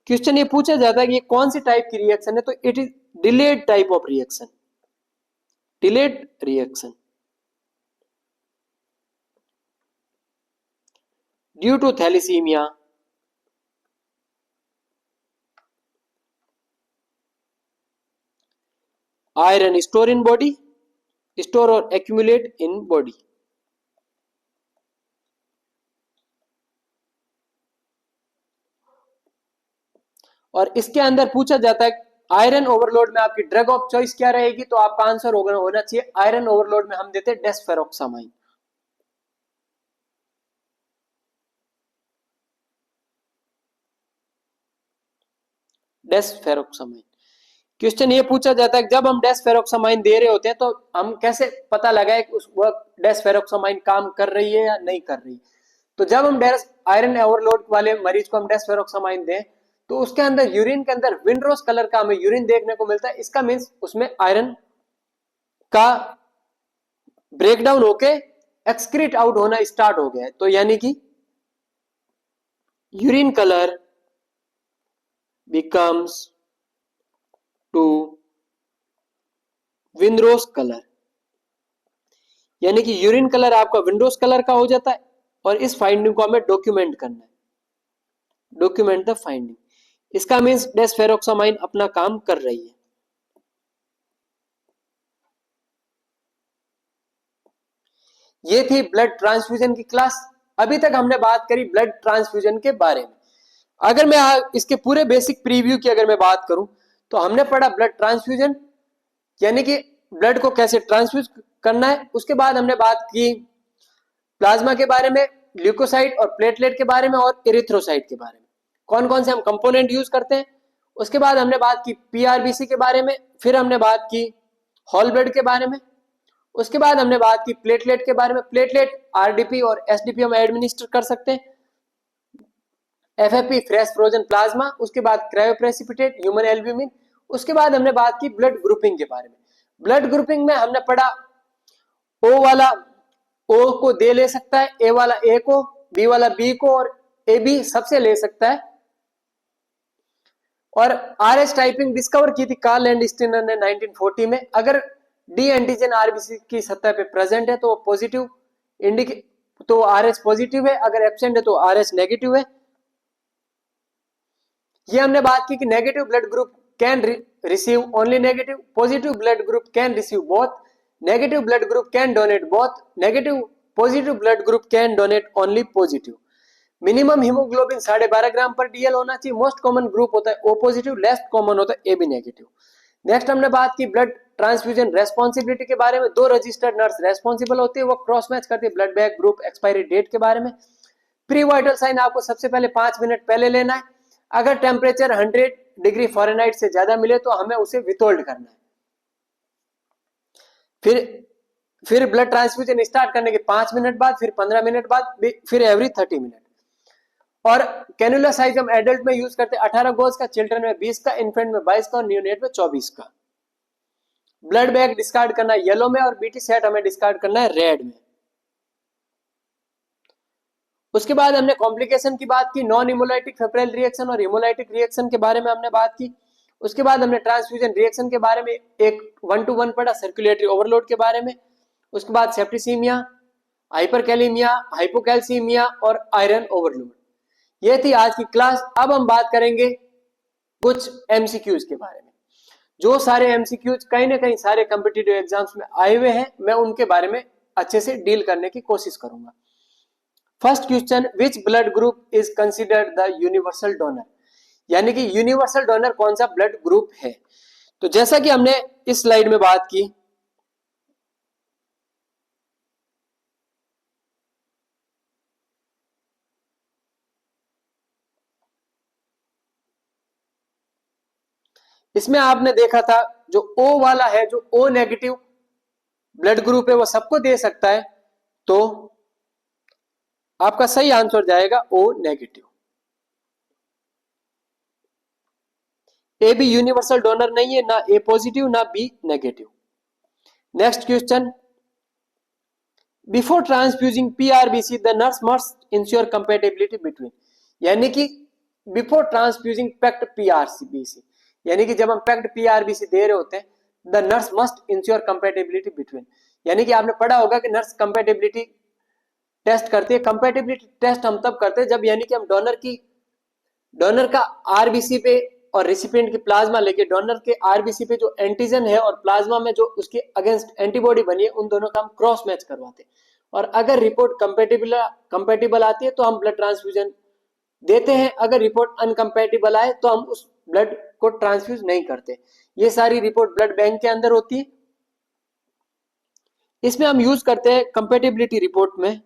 क्वेश्चन ये पूछा जाता है कि ये कौन सी टाइप की रिएक्शन है, तो it is delayed type of reaction. Delayed reaction due to thalassaemia iron store in body, store or accumulate in body। और इसके अंदर पूछा जाता है आयरन ओवरलोड में आपकी ड्रग ऑफ चॉइस क्या रहेगी, तो आपका आंसर होना चाहिए आयरन ओवरलोड में हम देते हैं डेस्फेरोक्सामाइन। डेस्फेरोक्सामाइन। क्वेश्चन ये पूछा जाता है जब हम डेस्फेरोक्सामाइन दे रहे होते हैं तो हम कैसे पता लगाए कि उस वक्त डेस्फेरोक्सामाइन काम कर रही है या नहीं कर रही। तो जब हम आयरन ओवरलोड वाले मरीज को हम डेस्फेरोक्सामाइन दें तो उसके अंदर यूरिन के अंदर विंडरोज कलर का हमें यूरिन देखने को मिलता है। इसका मीन्स उसमें आयरन का ब्रेकडाउन होके एक्सक्रीट आउट होना स्टार्ट हो गया है। तो यानी कि urine colour becomes to wind rose colour, यानी कि यूरिन कलर आपका विंडोज कलर का हो जाता है। और इस फाइंडिंग को हमें डॉक्यूमेंट करना है, डॉक्यूमेंट द फाइंडिंग। इसका मीन्स डेस्फेरोक्सामाइन अपना काम कर रही है। ये थी ब्लड ट्रांसफ्यूजन की क्लास। अभी तक हमने बात करी ब्लड ट्रांसफ्यूजन के बारे में। अगर मैं इसके पूरे बेसिक प्रीव्यू की अगर मैं बात करूं तो हमने पढ़ा ब्लड ट्रांसफ्यूजन यानी कि ब्लड को कैसे ट्रांसफ्यूज करना है। उसके बाद हमने बात की प्लाज्मा के बारे में, ल्यूकोसाइट और प्लेटलेट के बारे में और एरिथ्रोसाइट के बारे में, कौन कौन से हम कंपोनेंट यूज करते हैं। उसके बाद हमने बात की पीआरबीसी के बारे में, फिर हमने बात की होल ब्लड के बारे में, उसके बाद हमने बात की प्लेटलेट के बारे में। प्लेटलेट आरडीपी और एसडीपी हम एडमिनिस्टर कर सकते हैं। एफएफपी फ्रेश फ्रोजन प्लाज्मा, उसके बाद क्रायोप्रेसिपिटेट ह्यूमन एल्ब्यूमिन। उसके बाद हमने बात की ब्लड ग्रुपिंग के बारे में। ब्लड ग्रुपिंग में हमने पढ़ा ओ वाला ओ को दे ले सकता है, ए वाला ए को, बी वाला बी को, और ए बी सबसे ले सकता है। और आरएस टाइपिंग डिस्कवर की थी कार्ल लैंडस्टीनर ने 1940 में। अगर डी एंटीजन आरबीसी की सतह पे प्रेजेंट है तो पॉजिटिव इंडिकेट, तो आरएस पॉजिटिव है, अगर एब्सेंट है तो आरएस नेगेटिव है। ये हमने बात की कि negative blood group can receive only negative, positive blood group can receive both, negative blood group can donate both, negative positive blood group can donate only positive. Minimum haemoglobin 12.5 ग्राम पर डीएल होना चाहिए। मोस्ट कॉमन ग्रुप होता है ओ पॉजिटिव, लेस्ट कॉमन होता है ए बी नेगेटिव। नेक्स्ट हमने बात की ब्लड ट्रांसफ्यूजन रेस्पॉन्सिबिलिटी के बारे में। 2 रजिस्टर्ड नर्स रेस्पॉन्सिबल होती है, वो क्रॉस मैच करती है blood bag group expiry date के बारे में। प्री वाइटल साइन आपको सबसे पहले 5 मिनट पहले लेना है। अगर टेम्परेचर 100 डिग्री फ़ारेनहाइट से ज्यादा मिले तो हमें उसे विथहोल्ड करना है। फिर ब्लड ट्रांसफ्यूजन स्टार्ट करने के 5 मिनट बाद, फिर 15 मिनट बाद, फिर एवरी 30 मिनट। और कैनुलर साइज हम एडल्ट में यूज करते हैं 18 गोज का, चिल्ड्रन में 20 का, इन्फेंट में 22 का और न्यूनेट में 24 का। ब्लड बैग डिस्कार्ड करना है येलो में और बीटी सेट हमें डिस्कार्ड करना है रेड में। उसके बाद हमने कॉम्प्लिकेशन की बात की, नॉन हिमोलाइटिक फेब्रिल रिएक्शन और हिमोलाइटिक रिएक्शन के बारे में हमने बात की। उसके बाद हमने ट्रांसफ्यूजन रिएक्शन के बारे में एक 1-to-1 पढ़ा, सर्कुलेटरी ओवरलोड के बारे में। उसके बाद सेप्टिसीमिया, हाइपरकैलेमिया, हाइपोकैल्सीमिया और आयरन ओवरलोड। ये थी आज की क्लास। अब हम बात करेंगे कुछ एमसीक्यूज के बारे में। जो सारे एमसीक्यूज कहीं ना कहीं सारे कॉम्पिटिटिव एग्जाम्स में आए हुए हैं, मैं उनके बारे में अच्छे से डील करने की कोशिश करूंगा। First question, which blood group is considered the universal donor, यानी कि यूनिवर्सल डोनर कौन सा ब्लड ग्रुप है। तो जैसा कि हमने इस स्लाइड में बात की, इसमें आपने देखा था जो ओ वाला है, जो ओ नेगेटिव ब्लड ग्रुप है, वो सबको दे सकता है, तो आपका सही आंसर जाएगा O negative. A B universal donor नहीं है, ना ए पॉजिटिव ना B negative. Next question, before transfusing PRBC the nurse must ensure compatibility between, यानी कि बिफोर ट्रांसफ्यूजिंग पैक्ड पीआरबीसी, यानी कि जब हम पैक्ड पीआरबीसी दे रहे होते हैं, the nurse must ensure compatibility between, यानी कि आपने पढ़ा होगा कि नर्स कंपैटिबिलिटी टेस्ट करती है। कंपैटिबिलिटी टेस्ट हम तब करते हैं जब यानी कि हम डोनर का आरबीसी पे और रेसिपिएंट की प्लाज्मा लेके डोनर के आरबीसी पे जो एंटीजन है और प्लाज्मा में जो उसके अगेंस्ट एंटीबॉडी बनी है, उन दोनों का हम क्रॉस मैच करवाते हैं। और अगर रिपोर्ट कंपैटिबल आती है तो हम ब्लड ट्रांसफ्यूजन देते हैं, अगर रिपोर्ट अनकंपैटिबल आए तो हम उस ब्लड को ट्रांसफ्यूज नहीं करते। ये सारी रिपोर्ट ब्लड बैंक के अंदर होती है। इसमें हम यूज करते हैं कंपैटिबिलिटी रिपोर्ट में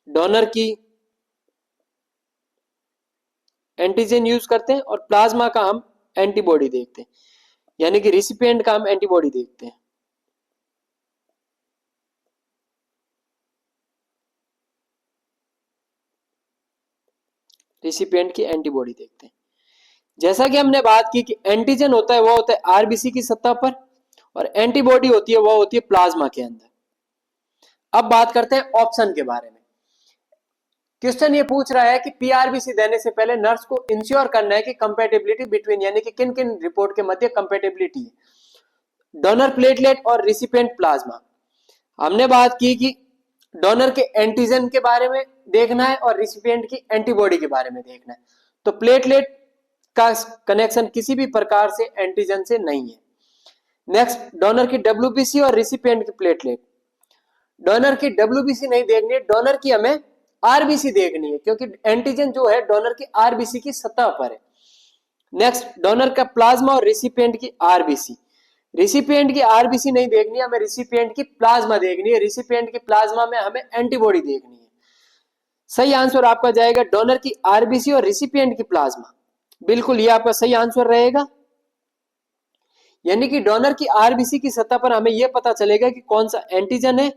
डोनर की एंटीजन यूज करते हैं और प्लाज्मा का हम एंटीबॉडी देखते हैं, यानी कि रिसिपिएंट का हम एंटीबॉडी देखते हैं। रिसिपिएंट की एंटीबॉडी देखते हैं। जैसा कि हमने बात की कि एंटीजन होता है वो होता है आरबीसी की सतह पर और एंटीबॉडी होती है वो होती है प्लाज्मा के अंदर। अब बात करते हैं ऑप्शन के बारे में। क्वेश्चन ये पूछ रहा है कि पीआरबीसी देने से पहले नर्स को इंश्योर करना है कि कंपैटिबिलिटी बिटवीन, यानी कि किन किन रिपोर्ट के मध्य कंपैटिबिलिटी है। डोनर प्लेटलेट और रिसिपिएंट प्लाज्मा। हमने बात की कि डोनर के एंटीजन के बारे में देखना है और रिसिपिएंट की एंटीबॉडी के बारे में देखना है। तो प्लेटलेट का कनेक्शन किसी भी प्रकार से एंटीजन से नहीं है। नेक्स्ट, डोनर की डब्ल्यूबीसी और रिसिपिएंट की प्लेटलेट। डोनर की डब्ल्यूबीसी नहीं देखनी है, डोनर की हमें आरबीसी देखनी है, क्योंकि एंटीजन जो है डोनर की आरबीसी की सतह पर है। नेक्स्ट, डोनर का प्लाज्मा और रिसिपिएंट की आरबीसी। रिसिपिएंट की आरबीसी नहीं देखनी है, हमें रिसिपिएंट की प्लाज्मा देखनी है। रिसिपिएंट की प्लाज्मा में हमें एंटीबॉडी देखनी है। सही आंसर आपका जाएगा डोनर की आरबीसी और रिसिपिएंट की प्लाज्मा। बिल्कुल ये आपका सही आंसर रहेगा। यानी कि डोनर की आरबीसी की सतह पर हमें यह पता चलेगा कि कौन सा एंटीजन है,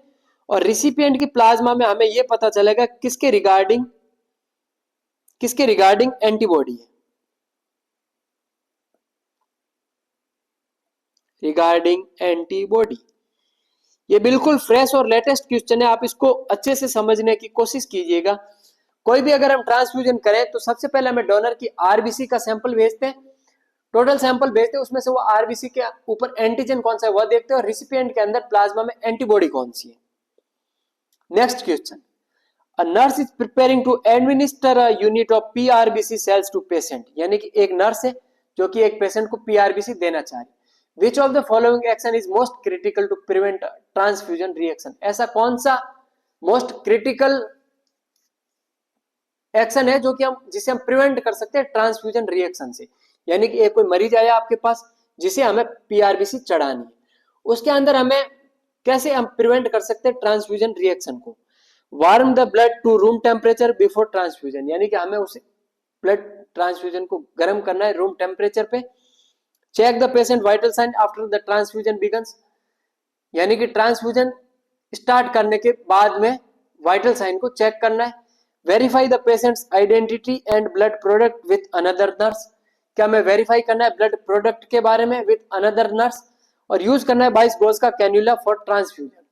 और रिसिपिएंट की प्लाज्मा में हमें यह पता चलेगा किसके रिगार्डिंग एंटीबॉडी है, रिगार्डिंग एंटीबॉडी। ये बिल्कुल फ्रेश और लेटेस्ट क्वेश्चन है, आप इसको अच्छे से समझने की कोशिश कीजिएगा। कोई भी अगर हम ट्रांसफ्यूजन करें तो सबसे पहले हमें डोनर की आरबीसी का सैंपल भेजते हैं, टोटल सैंपल भेजते हैं, उसमें से वो आरबीसी के ऊपर एंटीजन कौन सा है वह देखते हैं, और रिसिपिएंट के अंदर प्लाज्मा में एंटीबॉडी कौन सी है। Next question, a nurse is preparing to administer a unit of PRBC cells to patient. यानी कि एक नर्स है जो कि एक पेशेंट को पीआरबीसी देना चाह रही है। Which of the following action is most critical to prevent transfusion reaction. ऐसा कौन सा मोस्ट क्रिटिकल एक्शन है जो कि जिसे हम प्रिवेंट कर सकते हैं ट्रांसफ्यूजन रिएक्शन से। यानी कि एक कोई मरीज आया आपके पास जिसे हमें पीआरबीसी चढ़ानी है, उसके अंदर हमें कैसे हम प्रिवेंट कर सकते हैं ट्रांसफ्यूजन रिएक्शन को। Warm the blood to room temperature before transfusion, यानी कि हमें उसे ब्लड ट्रांसफ्यूजन को गर्म करना है रूम टेम्परेचर पे। Check the patient vital sign after the transfusion begins, यानी कि ट्रांसफ्यूजन स्टार्ट करने के बाद में वाइटल साइन को चेक करना है। Verify the patients identity and blood product with another nurse, क्या हमें वेरीफाई करना है ब्लड प्रोडक्ट के बारे में विथ अनदर नर्स, और यूज करना है 22 गॉज का कैन्यूला फॉर ट्रांसफ्यूजन।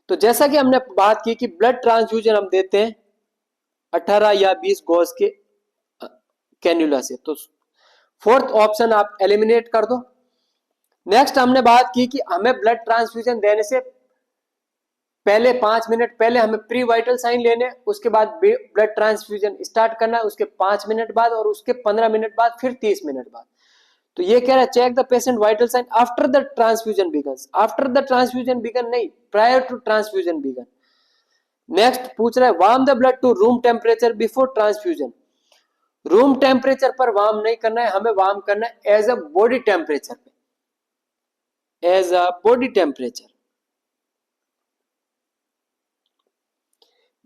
तो जैसा कि हमने बात की कि ब्लड ट्रांसफ्यूजन हम देते हैं 18 या 20 गॉज के कैन्यूला से, तो फोर्थ ऑप्शन आप एलिमिनेट कर दो। नेक्स्ट हमने बात की कि हमें ब्लड ट्रांसफ्यूजन देने से पहले 5 मिनट पहले हमें प्री वाइटल साइन लेने, उसके बाद ब्लड ट्रांसफ्यूजन स्टार्ट करना है, उसके 5 मिनट बाद और उसके 15 मिनट बाद, फिर 30 मिनट बाद। तो ये कह रहा है check the patient vital sign after the transfusion begins. After the transfusion begin नहीं, prior to transfusion begin. Next पूछ रहा है warm the blood to room temperature before transfusion. Room temperature पर वार्म नहीं करना है, हमें वार्म करना है एज अ बॉडी टेम्परेचर पे, as a body temperature.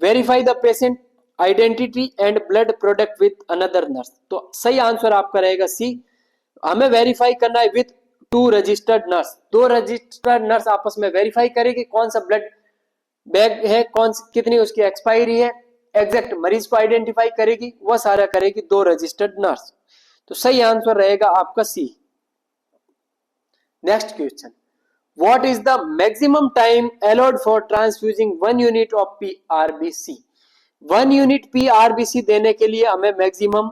Verify the patient identity and blood product with another nurse. तो सही आंसर आपका रहेगा सी, हमें वेरीफाई करना है with 2 registered nurse. 2 registered nurse आपस में वेरीफाई करेगी कौन सा ब्लड बैग है, कितनी उसकी एक्सपायरी है, एग्जैक्ट मरीज को आइडेंटिफाई करेगी, वह सारा करेगी 2 रजिस्टर्ड नर्स। तो सही आंसर रहेगा आपका C. Next question, what is the maximum time allowed for transfusing 1 unit of PRBC। 1 unit PRBC देने के लिए हमें मैक्सिमम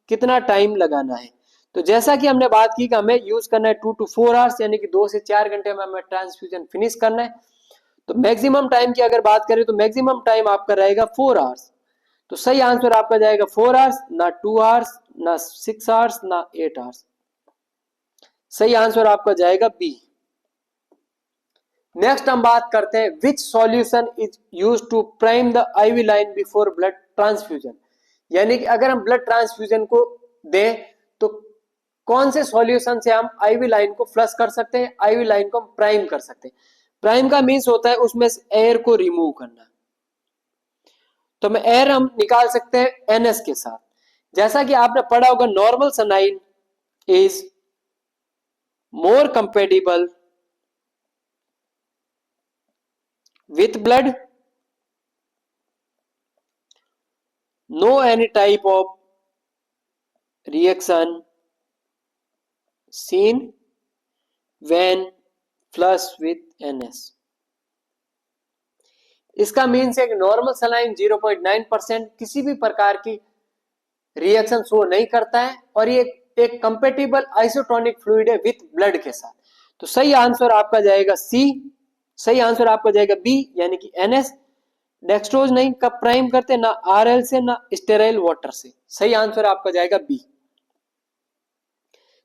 कितना टाइम लगाना है। तो जैसा कि हमने बात की कि हमें यूज करना है 2 to 4 आवर्स, यानी कि 2 से 4 घंटे में हमें ट्रांसफ्यूजन फिनिश करना है। तो मैक्सिमम टाइम की अगर बात करें तो मैक्सिमम टाइम आपका रहेगा 4 आवर्स। तो सही आंसर आपका जाएगा 4 आवर्स, ना 2 आवर्स, ना 6 आवर्स, ना 8 आवर्स। सही आंसर आपका जाएगा बी। नेक्स्ट हम बात करते हैं which solution is use to prime the IV line before blood transfusion. यानी कि अगर हम ब्लड ट्रांसफ्यूजन को दें तो कौन से सॉल्यूशन से हम आईवी लाइन को फ्लश कर सकते हैं, आईवी लाइन को हम प्राइम कर सकते हैं। प्राइम का मीन्स होता है उसमें से एयर को रिमूव करना। तो मैं एयर हम निकाल सकते हैं एनएस के साथ। जैसा कि आपने पढ़ा होगा normal saline is more compatible with blood, no any type of reaction seen when flush with NS। इसका मीन्स है कि नॉर्मल सलाइन 0.9% किसी भी प्रकार की रिएक्शन शो नहीं करता है, और ये एक कंपेटिबल आइसोटोनिक फ्लूइड है विथ ब्लड के साथ। तो सही आंसर आपका जाएगा सी। सही आंसर आपका जाएगा बी, यानी कि एनएस। डेक्सट्रोज नहीं कब प्राइम करते, ना आरएल से ना स्टेराइल वाटर से। सही आंसर आपका जाएगा बी।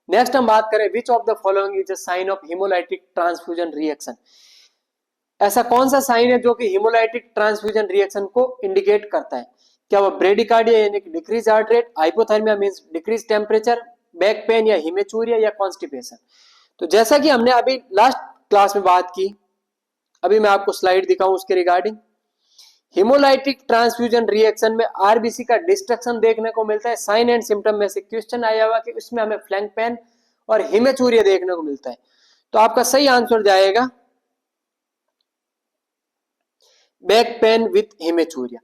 नेक्स्ट हम बात करें which of the following is a sign of haemolytic transfusion reaction. ऐसा कौन सा साइन है जो कि हिमोलाइटिक ट्रांसफ्यूजन रिएक्शन को इंडिकेट करता है। क्या वह ब्रेडिकार्डिया यानी कि decrease heart rate, hypothermia means decrease temperature, back pain या हिमेचूरिया या कॉन्स्टिपेशन। तो जैसा कि हमने अभी लास्ट क्लास में बात की, अभी मैं आपको स्लाइड दिखाऊं उसके रिगार्डिंग। हिमोलाइटिक ट्रांसफ्यूजन रिएक्शन में आरबीसी का डिस्ट्रक्शन देखने को मिलता है। साइन एंड सिम्टम में से क्वेश्चन आया हुआ कि उसमें हमें फ्लैंक पेन और हिमेचूरिया देखने को मिलता है। तो आपका सही आंसर जाएगा back pen with haematuria.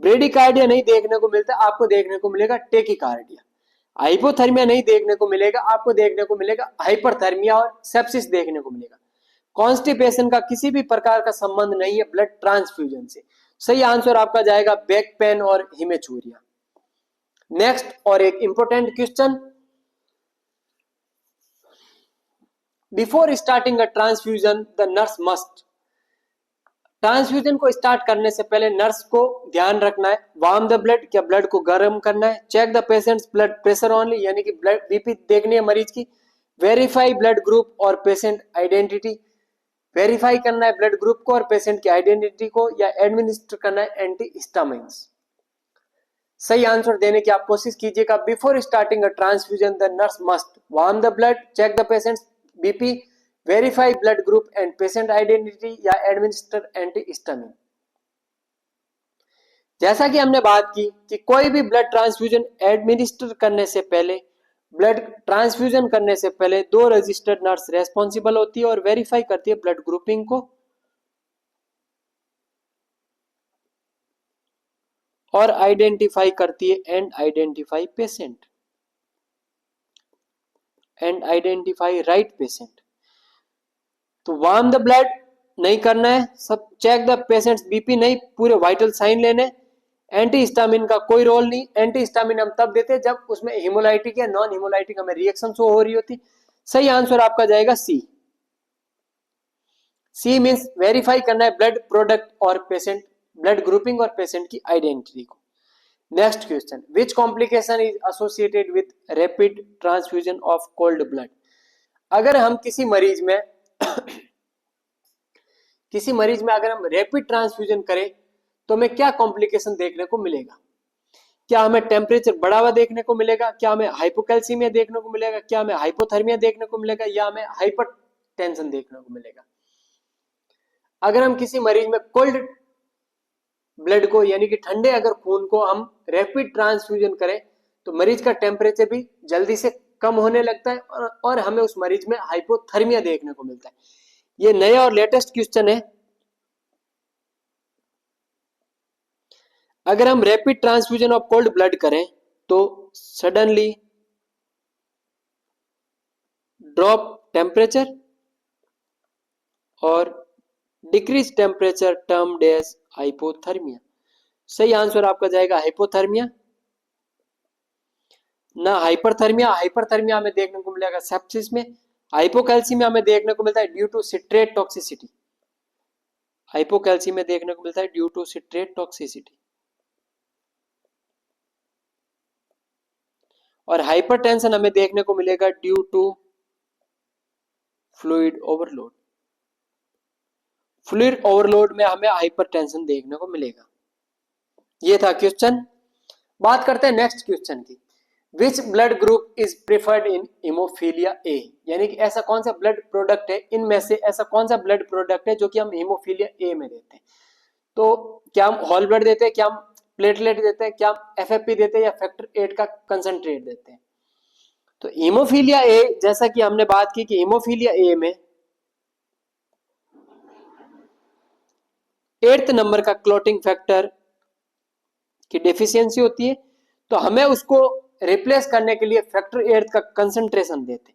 Bradycardia नहीं देखने को मिलता, आपको देखने को मिलेगा टेकिकार्डिया। हाइपोथर्मिया नहीं देखने को मिलेगा, आपको देखने को मिलेगा हाइपरथर्मिया और सेप्सिस देखने को मिलेगा। कॉन्स्टिपेशन का किसी भी प्रकार का संबंध नहीं है ब्लड ट्रांसफ्यूजन से। सही आंसर आपका जाएगा बैक पेन और हिमेचूरिया। नेक्स्ट और एक important question, before starting a transfusion the nurse must. Transfusion को स्टार्ट करने से पहले नर्स को ध्यान रखना है, वार्म द ब्लड, क्या ब्लड को गर्म करना है, check the patient's blood pressure only, यानी कि ब्लड बीपी देखनी है मरीज की, वेरीफाई ब्लड ग्रुप और पेशेंट आइडेंटिटी, वेरीफाई करना है ब्लड ग्रुप को और पेशेंट की आइडेंटिटी को, या एडमिनिस्टर करना है एंटी हिस्टामिन्स। सही आंसर देने की आप कोशिश कीजिएगा। Before starting a transfusion the nurse must warm the blood, check the patient's BP, verify blood group and patient identity, या एडमिनिस्टर एंटी हिस्टामिन। जैसा कि हमने बात की कि कोई भी ब्लड ट्रांसफ्यूजन एडमिनिस्टर करने से पहले, ब्लड ट्रांसफ्यूजन करने से पहले 2 रजिस्टर्ड नर्स रेस्पॉन्सिबल होती है और वेरीफाई करती है ब्लड ग्रुपिंग को और आइडेंटिफाई करती है and identify patient and identify right patient. तो वार्म द ब्लड नहीं करना है, सब चेक द पेशेंट्स बीपी नहीं, पूरे वाइटल साइन लेने। एंटी हिस्टामिन का कोई रोल नहीं, एंटी हिस्टामिन हम तब देते हैं जब उसमें हिमोलाइटिक या नॉन हिमोलाइटिक हमें रिएक्शन शो हो रही होती। सही आंसर आपका जाएगा सी। सी मींस वेरीफाई करना है ब्लड प्रोडक्ट और पेशेंट ब्लड ग्रुपिंग और पेशेंट की आइडेंटिटी को। Next question, which complication is associated with rapid transfusion of cold blood. अगर हम किसी मरीज में अगर हम रैपिड ट्रांसफ्यूजन करें तो हमें क्या कॉम्प्लिकेशन देखने को मिलेगा। क्या हमें टेम्परेचर बढ़ा हुआ देखने को मिलेगा, क्या हमें हाइपोकैल्सीमिया देखने को मिलेगा, क्या हमें हाइपोथर्मिया देखने को मिलेगा, या हमें हाइपरटेंशन देखने को मिलेगा। अगर हम किसी मरीज में कोल्ड ब्लड को यानी कि ठंडे अगर खून को हम रैपिड ट्रांसफ्यूजन करें तो मरीज का टेम्परेचर भी जल्दी से कम होने लगता है और हमें उस मरीज में हाइपोथर्मिया देखने को मिलता है। ये नया और लेटेस्ट क्वेश्चन है। अगर हम rapid transfusion of cold blood करें तो सडनली ड्रॉप टेम्परेचर और decrease temperature termed as hypothermia. सही आंसर आपका जाएगा हाइपोथर्मिया, ना हाइपरथर्मिया। हाइपरथर्मिया हमें देखने को मिलेगा सेप्सिस में। हाइपोकैल्सीमिया हमें देखने को मिलता है due to citrate toxicity. Hypocalcaemia देखने को मिलता है ड्यू टू सिट्रेट टॉक्सिसिटी। और हाइपरटेंशन हमें देखने को मिलेगा due to fluid overload. Fluid overload में हमें हाइपरटेंशन देखने को मिलेगा। ये था क्वेश्चन। बात करते हैं नेक्स्ट क्वेश्चन की। Which blood group is preferred in haemophilia A, यानी कि ऐसा कौन सा ब्लड प्रोडक्ट है, इनमें से ऐसा कौन सा ब्लड प्रोडक्ट है जो कि हम हीमोफीलिया ए में देते हैं। तो क्या हम होल ब्लड देते हैं, क्या हम प्लेटलेट देते हैं, क्या हम एफएफपी देते हैं, या फैक्टर 8 का कंसंट्रेट देते हैं। तो हीमोफीलिया ए, जैसा कि हमने बात की कि हीमोफीलिया ए में 8th नंबर का क्लॉटिंग फैक्टर की डेफिशिएंसी होती है, तो हमें उसको रिप्लेस करने के लिए फैक्टर 8 का कंसंट्रेशन देते,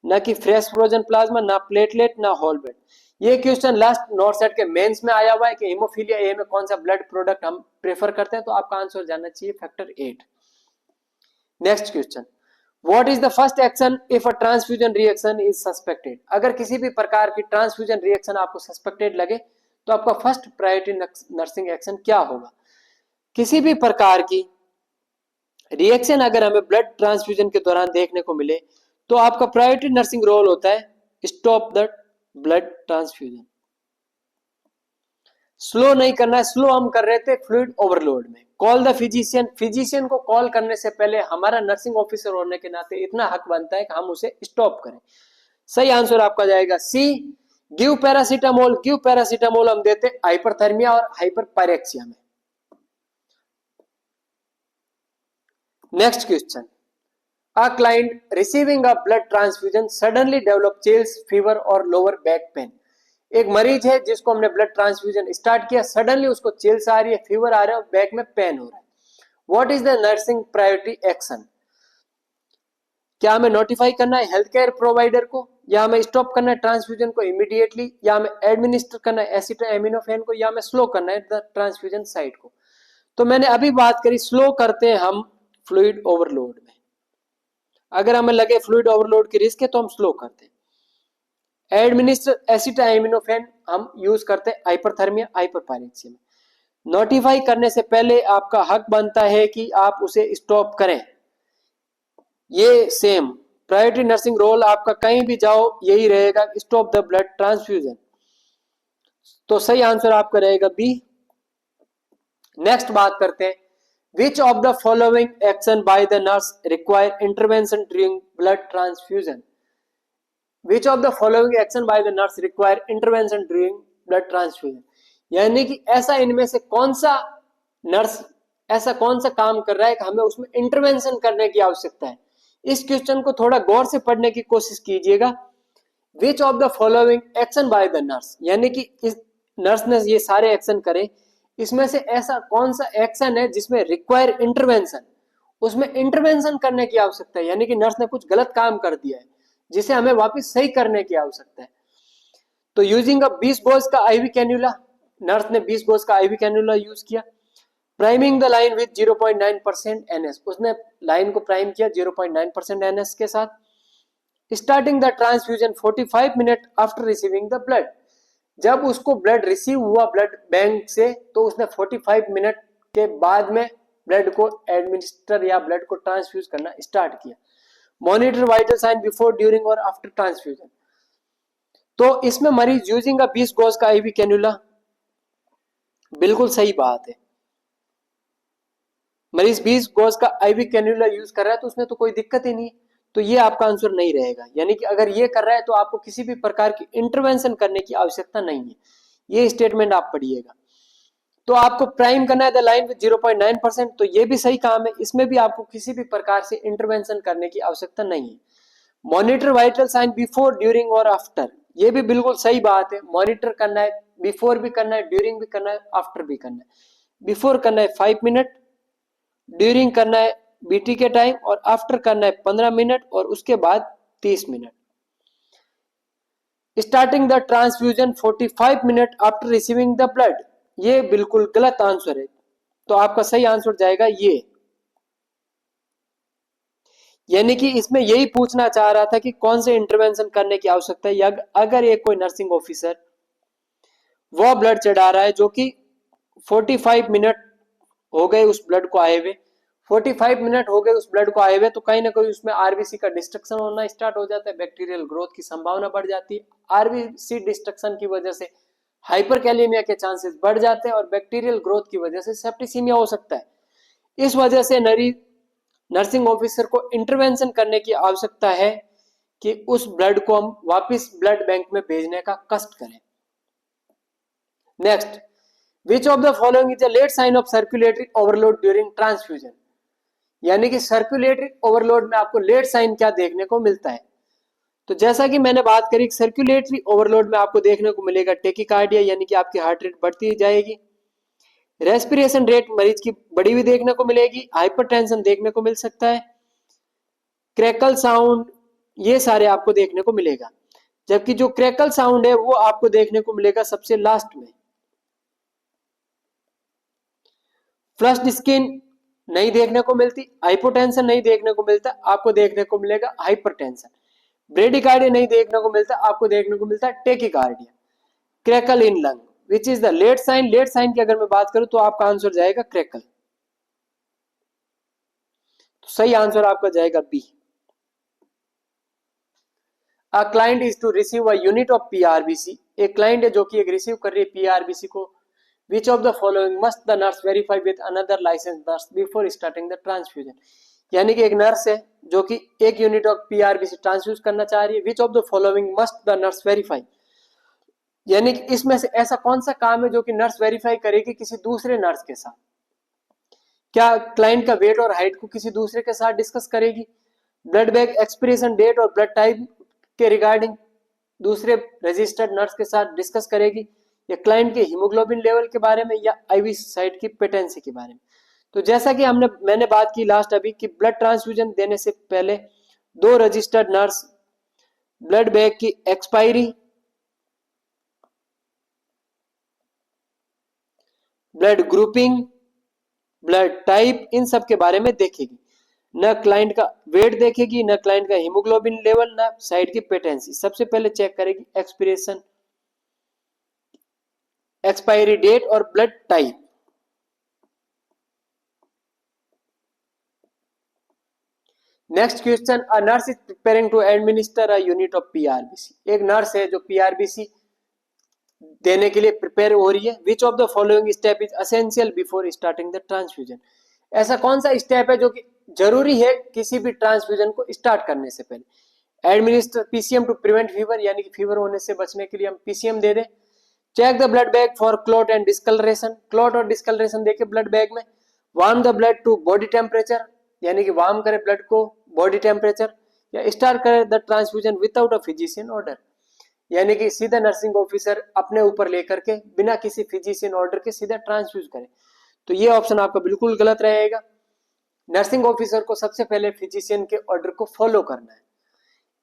ना कि फ्रेश फ्रोजन प्लाज्मा, ना प्लेटलेट, ना होल ब्लड। ये क्वेश्चन लास्ट नॉर्थ सेट के मेंस में आया हुआ है कि हीमोफीलिया ए में कौन सा ब्लड प्रोडक्ट हम प्रेफर करते हैं, तो आपका आंसर जानना चाहिए factor 8। Next question, what is the first action if a transfusion reaction is suspected. अगर किसी भी प्रकार की ट्रांसफ्यूजन रिएक्शन आपको सस्पेक्टेड लगे तो आपका फर्स्ट प्रायोरिटी नर्सिंग एक्शन क्या होगा। किसी भी प्रकार की रिएक्शन अगर हमें ब्लड ट्रांसफ्यूजन के दौरान देखने को मिले तो आपका प्रायोरिटी नर्सिंग रोल होता है stop the blood transfusion. Slow नहीं करना है, स्लो हम कर रहे थे फ्लूइड ओवरलोड में। कॉल द फिजिशियन, फिजिशियन को कॉल करने से पहले हमारा नर्सिंग ऑफिसर होने के नाते इतना हक बनता है कि हम उसे स्टॉप करें। सही आंसर आपका जाएगा सी, गिव पैरासीटामोल। गिव पैरासीटामोल हम देते हाइपरथर्मिया और हाइपरपायरेक्सिया में। Next question, a client receiving a blood transfusion suddenly develop chills, fever और lower back pain। एक मरीज है जिसको हमने ब्लड ट्रांसफ्यूजन स्टार्ट किया, सडनली उसको चिल्स आ रही है, फीवर आ रहा है और बैक में पेन हो रहा है। What is the nursing priority action? क्या हमें नोटिफाई करना है हेल्थ केयर प्रोवाइडर को, या हमें स्टॉप करना है ट्रांसफ्यूजन को इमीडिएटली, या हमें एडमिनिस्टर करना है एसिटामिनोफेन को, या हमें स्लो करना है द ट्रांसफ्यूजन साइट को? तो मैंने अभी बात करी, स्लो करते हैं हम फ्लूइड ओवरलोड में। अगर हमें लगे फ्लूइड ओवरलोड की रिस्क है तो हम स्लो करते हैं। एडमिनिस्टर एसिटामिनोफेन हम यूज करते हैं हाइपरथर्मिया हाइपरपायरेक्सिया में। नोटिफाई करने से पहले आपका हक बनता है कि आप उसे स्टॉप करें। ये सेम प्रायोरिटी नर्सिंग रोल आपका कहीं भी जाओ यही रहेगा, स्टॉप द ब्लड ट्रांसफ्यूजन। तो सही आंसर आपका रहेगा बी। नेक्स्ट बात करते हैं, Which of the following action by the nurse require intervention during blood transfusion? Which of the following action by the nurse require intervention during blood transfusion? यानी कि ऐसा इनमें से कौन सा नर्स ऐसा कौन सा काम कर रहा है कि हमें उसमें इंटरवेंशन करने की आवश्यकता है। इस क्वेश्चन को थोड़ा गौर से पढ़ने की कोशिश कीजिएगा। Which of the following action by the nurse, यानी कि इस नर्स ने ये सारे एक्शन करे, इसमें से ऐसा कौन सा एक्शन है जिसमें रिक्वायर इंटरवेंशन, उसमें इंटरवेंशन करने की आवश्यकता है, यानी कि नर्स ने कुछ गलत काम कर दिया है जिसे हमें वापस सही करने की आवश्यकता है। तो यूजिंग अ 20 गॉज का आईवी कैन्यूला, नर्स ने 20 गॉज का आईवी कैन्यूला यूज किया। Priming the line with 0.9% NS, उसने लाइन को प्राइम किया 0.9% एनएस के साथ। Starting the transfusion 45 minute after receiving the blood, जब उसको ब्लड रिसीव हुआ ब्लड बैंक से तो उसने 45 मिनट के बाद में ब्लड को एडमिनिस्टर या ब्लड को ट्रांसफ्यूज करना स्टार्ट किया। Monitor vital sign before during और आफ्टर ट्रांसफ्यूजन, तो इसमें मरीज यूजिंग अ 20 गॉज का आईवी कैन्यूला, बिल्कुल सही बात है। मरीज 20 गॉज का आईवी कैन्यूला यूज कर रहा है तो उसमें तो कोई दिक्कत ही नहीं, तो ये आपका आंसर नहीं रहेगा। यानी कि अगर ये कर रहा है तो आपको किसी भी प्रकार की इंटरवेंशन करने की आवश्यकता नहीं है। ये स्टेटमेंट आप पढ़िएगा। तो आपको प्राइम करना है द लाइन विद 0.9%, तो ये भी सही काम है, इसमें भी आपको किसी भी प्रकार से इंटरवेंशन करने की आवश्यकता नहीं है। Monitor vital sign before during और आफ्टर, ये भी बिल्कुल सही बात है। मॉनिटर करना है, बिफोर भी करना है, ड्यूरिंग भी करना है, आफ्टर भी करना है। बिफोर करना है 5 मिनट, ड्यूरिंग करना है बीटी के टाइम और आफ्टर करना है 15 मिनट और उसके बाद 30 minute. Starting the transfusion 45 minute after receiving the blood, ये बिल्कुल गलत आंसर है, तो आपका सही आंसर जाएगा ये। यानी कि इसमें यही पूछना चाह रहा था कि कौन से इंटरवेंशन करने की आवश्यकता है, या अगर एक कोई नर्सिंग ऑफिसर वो ब्लड चढ़ा रहा है जो कि 45 मिनट हो गए उस ब्लड को आए हुए, 45 मिनट हो गए उस ब्लड को आए हुए, तो कहीं ना कहीं उसमें आरबीसी का डिस्ट्रक्शन होना स्टार्ट हो जाता है, बैक्टीरियल ग्रोथ की संभावना बढ़ जाती है। आरबीसी डिस्ट्रक्शन की वजह से हाइपरकैलेमिया के चांसेस बढ़ जाते हैं और बैक्टीरियल ग्रोथ की वजह से सेप्टिसीमिया हो सकता है। इस वजह से नर्सिंग ऑफिसर को इंटरवेंशन करने की आवश्यकता है कि उस ब्लड को हम वापस ब्लड बैंक में भेजने का कष्ट करें। Next, which of the following is a late sign of circulatory overload during transfusion, यानी कि सर्कुलेटरी ओवरलोड में आपको लेट साइन क्या देखने को मिलता है। तो जैसा कि मैंने बात करी, सर्कुलेटरी ओवरलोड में आपको देखने को मिलेगा टेकिकार्डिया, यानी कि आपकी हार्ट रेट बढ़ती जाएगी। रेस्पिरेशन रेट मरीज की बड़ी हुई देखने को मिलेगी। हाइपरटेंशन देखने को मिल सकता है। क्रैकल साउंड, ये सारे आपको देखने को मिलेगा, जबकि जो क्रैकल साउंड है वो आपको देखने को मिलेगा सबसे लास्ट में। फ्लश्ड स्किन नहीं देखने को मिलती, हाइपोटेंशन नहीं देखने को मिलता, आपको देखने को मिलेगा हाइपरटेंशन। ब्रेडिकार्डिया नहीं देखने को मिलता, आपको देखने को मिलता है tachycardia. Crackle in lung which is the late sign, late sign की अगर मैं बात करूं तो आपका आंसर जाएगा क्रैकल, तो सही आंसर आपका जाएगा B. A client is to receive a unit of PRBC, एक क्लाइंट है जो कि एक रिसीव कर रही है पीआरबीसी को। Which of the following must the nurse verify with another license nurse before starting the transfusion, यानी कि एक नर्स है जो कि एक यूनिट ऑफ पीआरबीसी ट्रांसफ्यूज करना चाह रही है। Which of the following must the nurse verify, यानी कि इसमें से ऐसा कौन सा काम है जो कि नर्स वेरीफाई करेगी किसी दूसरे नर्स के साथ। क्या क्लाइंट का वेट और हाइट को किसी दूसरे के साथ डिस्कस करेगी? ब्लड बैंक एक्सपिरेशन डेट और ब्लड टाइप के रिगार्डिंग दूसरे रजिस्टर्ड नर्स के साथ डिस्कस करेगी, या क्लाइंट के हीमोग्लोबिन लेवल के बारे में, या आईवी साइट की पेटेंसी के बारे में। तो जैसा कि मैंने बात की लास्ट अभी कि ब्लड ट्रांसफ्यूजन देने से पहले दो रजिस्टर्ड नर्स ब्लड बैंक की expiry, blood grouping, blood type, इन सब के बारे में देखेगी। न क्लाइंट का वेट देखेगी, न क्लाइंट का हीमोग्लोबिन लेवल, न साइड की पेटेंसी। सबसे पहले चेक करेगी एक्सपिरेशन, एक्सपायरी डेट और blood type. Next question, a nurse is preparing to administer a unit of PRBC. एक नर्स है जो पीआरबीसी देने के लिए प्रिपेयर हो रही है। Which of the following step is essential before starting the transfusion. ऐसा कौन सा स्टेप है जो कि जरूरी है किसी भी ट्रांसफ्यूजन को स्टार्ट करने से पहले? Administer PCM to prevent fever, यानी कि फीवर होने से बचने के लिए हम पीसीएम दे दें। Check the blood bag for clot and discoloration, clot और डिस्कलरेशन देके ब्लड बैग में। Warm the blood to body temperature, यानी कि वार्म करे ब्लड को बॉडी टेम्परेचर, या स्टार्ट करे the transfusion without a physician order, यानी कि सीधा नर्सिंग ऑफिसर अपने ऊपर लेकर के बिना किसी फिजिशियन ऑर्डर के सीधा ट्रांसफ्यूज करे। तो ये ऑप्शन आपका बिल्कुल गलत रहेगा। नर्सिंग ऑफिसर को सबसे पहले फिजिशियन के ऑर्डर को फॉलो करना है।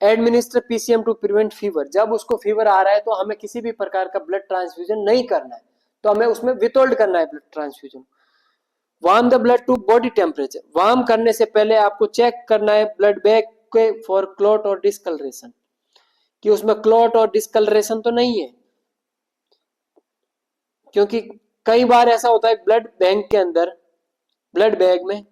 Administer PCM to prevent fever, जब उसको फीवर आ रहा है तो हमें किसी भी प्रकार का ब्लड ट्रांसफ्यूजन नहीं करना है, तो हमें उसमें विथहोल्ड करना है blood transfusion. Warm the blood to body temperature, warm करने से पहले आपको चेक करना है ब्लड बैग के फॉर क्लॉट और डिस्कलरेशन, कि उसमें क्लॉट और डिस्कलरेशन तो नहीं है। क्योंकि कई बार ऐसा होता है ब्लड बैंक के अंदर, ब्लड बैग में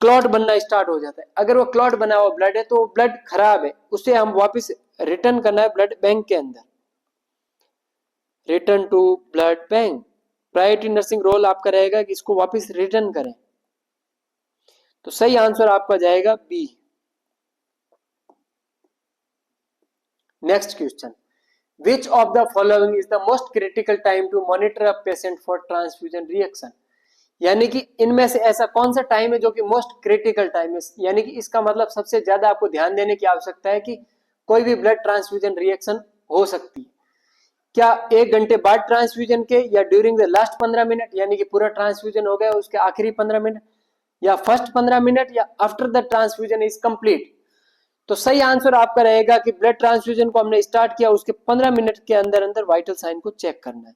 क्लॉट बनना स्टार्ट हो जाता है। अगर वो क्लॉट बना हुआ ब्लड है तो वो ब्लड खराब है, उसे हम वापस रिटर्न करना है ब्लड बैंक के अंदर। Return to blood bank, priority nursing role आपका रहेगा कि इसको वापस रिटर्न करें। तो सही आंसर आपका जाएगा B. Next question, which of the following is the most critical time to monitor a patient for transfusion reaction, यानी कि इनमें से ऐसा कौन सा टाइम है जो कि मोस्ट क्रिटिकल टाइम है, यानी कि इसका मतलब सबसे ज्यादा आपको ध्यान देने की आवश्यकता है कि कोई भी ब्लड ट्रांसफ्यूजन रिएक्शन हो सकती है। क्या 1 घंटे बाद ट्रांसफ्यूजन के, या ड्यूरिंग द लास्ट 15 मिनट, यानी कि पूरा ट्रांसफ्यूजन हो गया उसके आखिरी 15 मिनट, या फर्स्ट 15 मिनट, या after the transfusion is complete. तो सही आंसर आपका रहेगा कि ब्लड ट्रांसफ्यूजन को हमने स्टार्ट किया उसके 15 मिनट के अंदर अंदर वाइटल साइन को चेक करना है।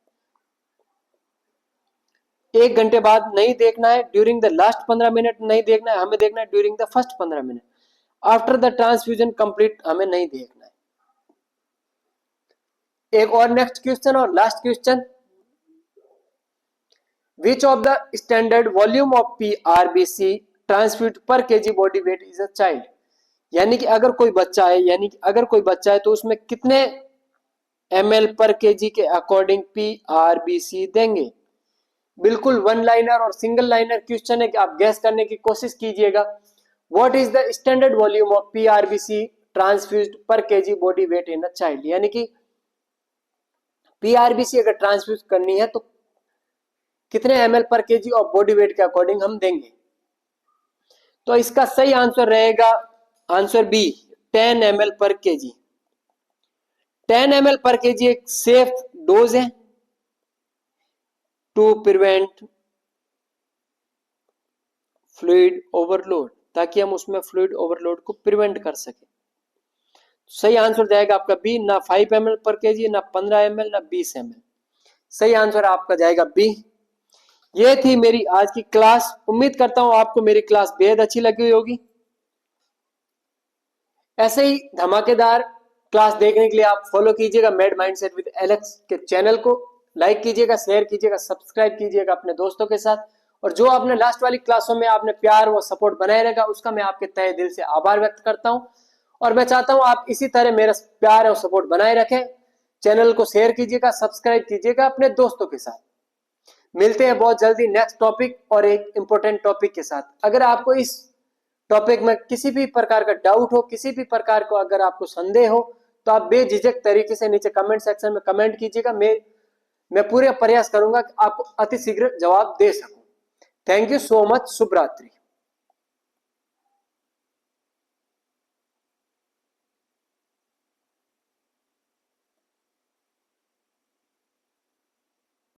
1 घंटे बाद नहीं देखना है, ड्यूरिंग द लास्ट 15 मिनट नहीं देखना है, हमें देखना है during the first 15 minute. After the transfusion complete हमें नहीं देखना है। एक और नेक्स्ट क्वेश्चन और last question, which of the standard volume of PRBC transfuse per KG body weight is a child, यानी कि अगर कोई बच्चा है, यानी कि अगर कोई बच्चा है तो उसमें कितने ml पर केजी के अकॉर्डिंग पीआरबीसी देंगे। बिल्कुल वन लाइनर और सिंगल लाइनर क्वेश्चन है कि आप गैस करने की कोशिश कीजिएगा। What is the standard volume of PRBC transfused per KG body weight in a child, यानी कि पीआरबीसी अगर ट्रांसफ्यूज करनी है तो कितने ml पर केजी ऑफ बॉडी वेट के अकॉर्डिंग हम देंगे। तो इसका सही आंसर रहेगा आंसर बी, 10 ml पर केजी। 10 ml पर केजी एक सेफ डोज है टू प्रिवेंट फ्लूइड ओवरलोड, ताकि हम उसमें फ्लूइड ओवरलोड को प्रिवेंट कर सके। सही आंसर जाएगा आपका बी, ना 5 ml पर केजी, ना 15 ml, ना 20 ml। सही आंसर आपका जाएगा बी। ये थी मेरी आज की क्लास। उम्मीद करता हूं आपको मेरी क्लास बेहद अच्छी लगी होगी। ऐसे ही धमाकेदार क्लास देखने के लिए आप फॉलो कीजिएगा मेड माइंडसेट विद एलेक्स के चैनल को, लाइक कीजिएगा, शेयर कीजिएगा, सब्सक्राइब कीजिएगा अपने दोस्तों के साथ। और जो आपने लास्ट वाली क्लासों में आपने प्यार व सपोर्ट बनाए रखा उसका मैं आपके तहे दिल से आभार व्यक्त करता हूं। और मैं चाहता हूं आप इसी तरह मेरा प्यार और सपोर्ट बनाए रखें। चैनल को शेयर कीजिएगा, सब्सक्राइब कीजिएगा अपने दोस्तों के साथ। मिलते हैं बहुत जल्दी नेक्स्ट टॉपिक और एक इंपॉर्टेंट टॉपिक के साथ। अगर आपको इस टॉपिक में किसी भी प्रकार का डाउट हो, किसी भी प्रकार को अगर आपको संदेह हो, तो आप बेझिझक तरीके से नीचे कमेंट सेक्शन में कमेंट कीजिएगा। मैं पूरे प्रयास करूंगा कि आपको अति शीघ्र जवाब दे सकूं। थैंक यू सो मच, शुभ रात्रि।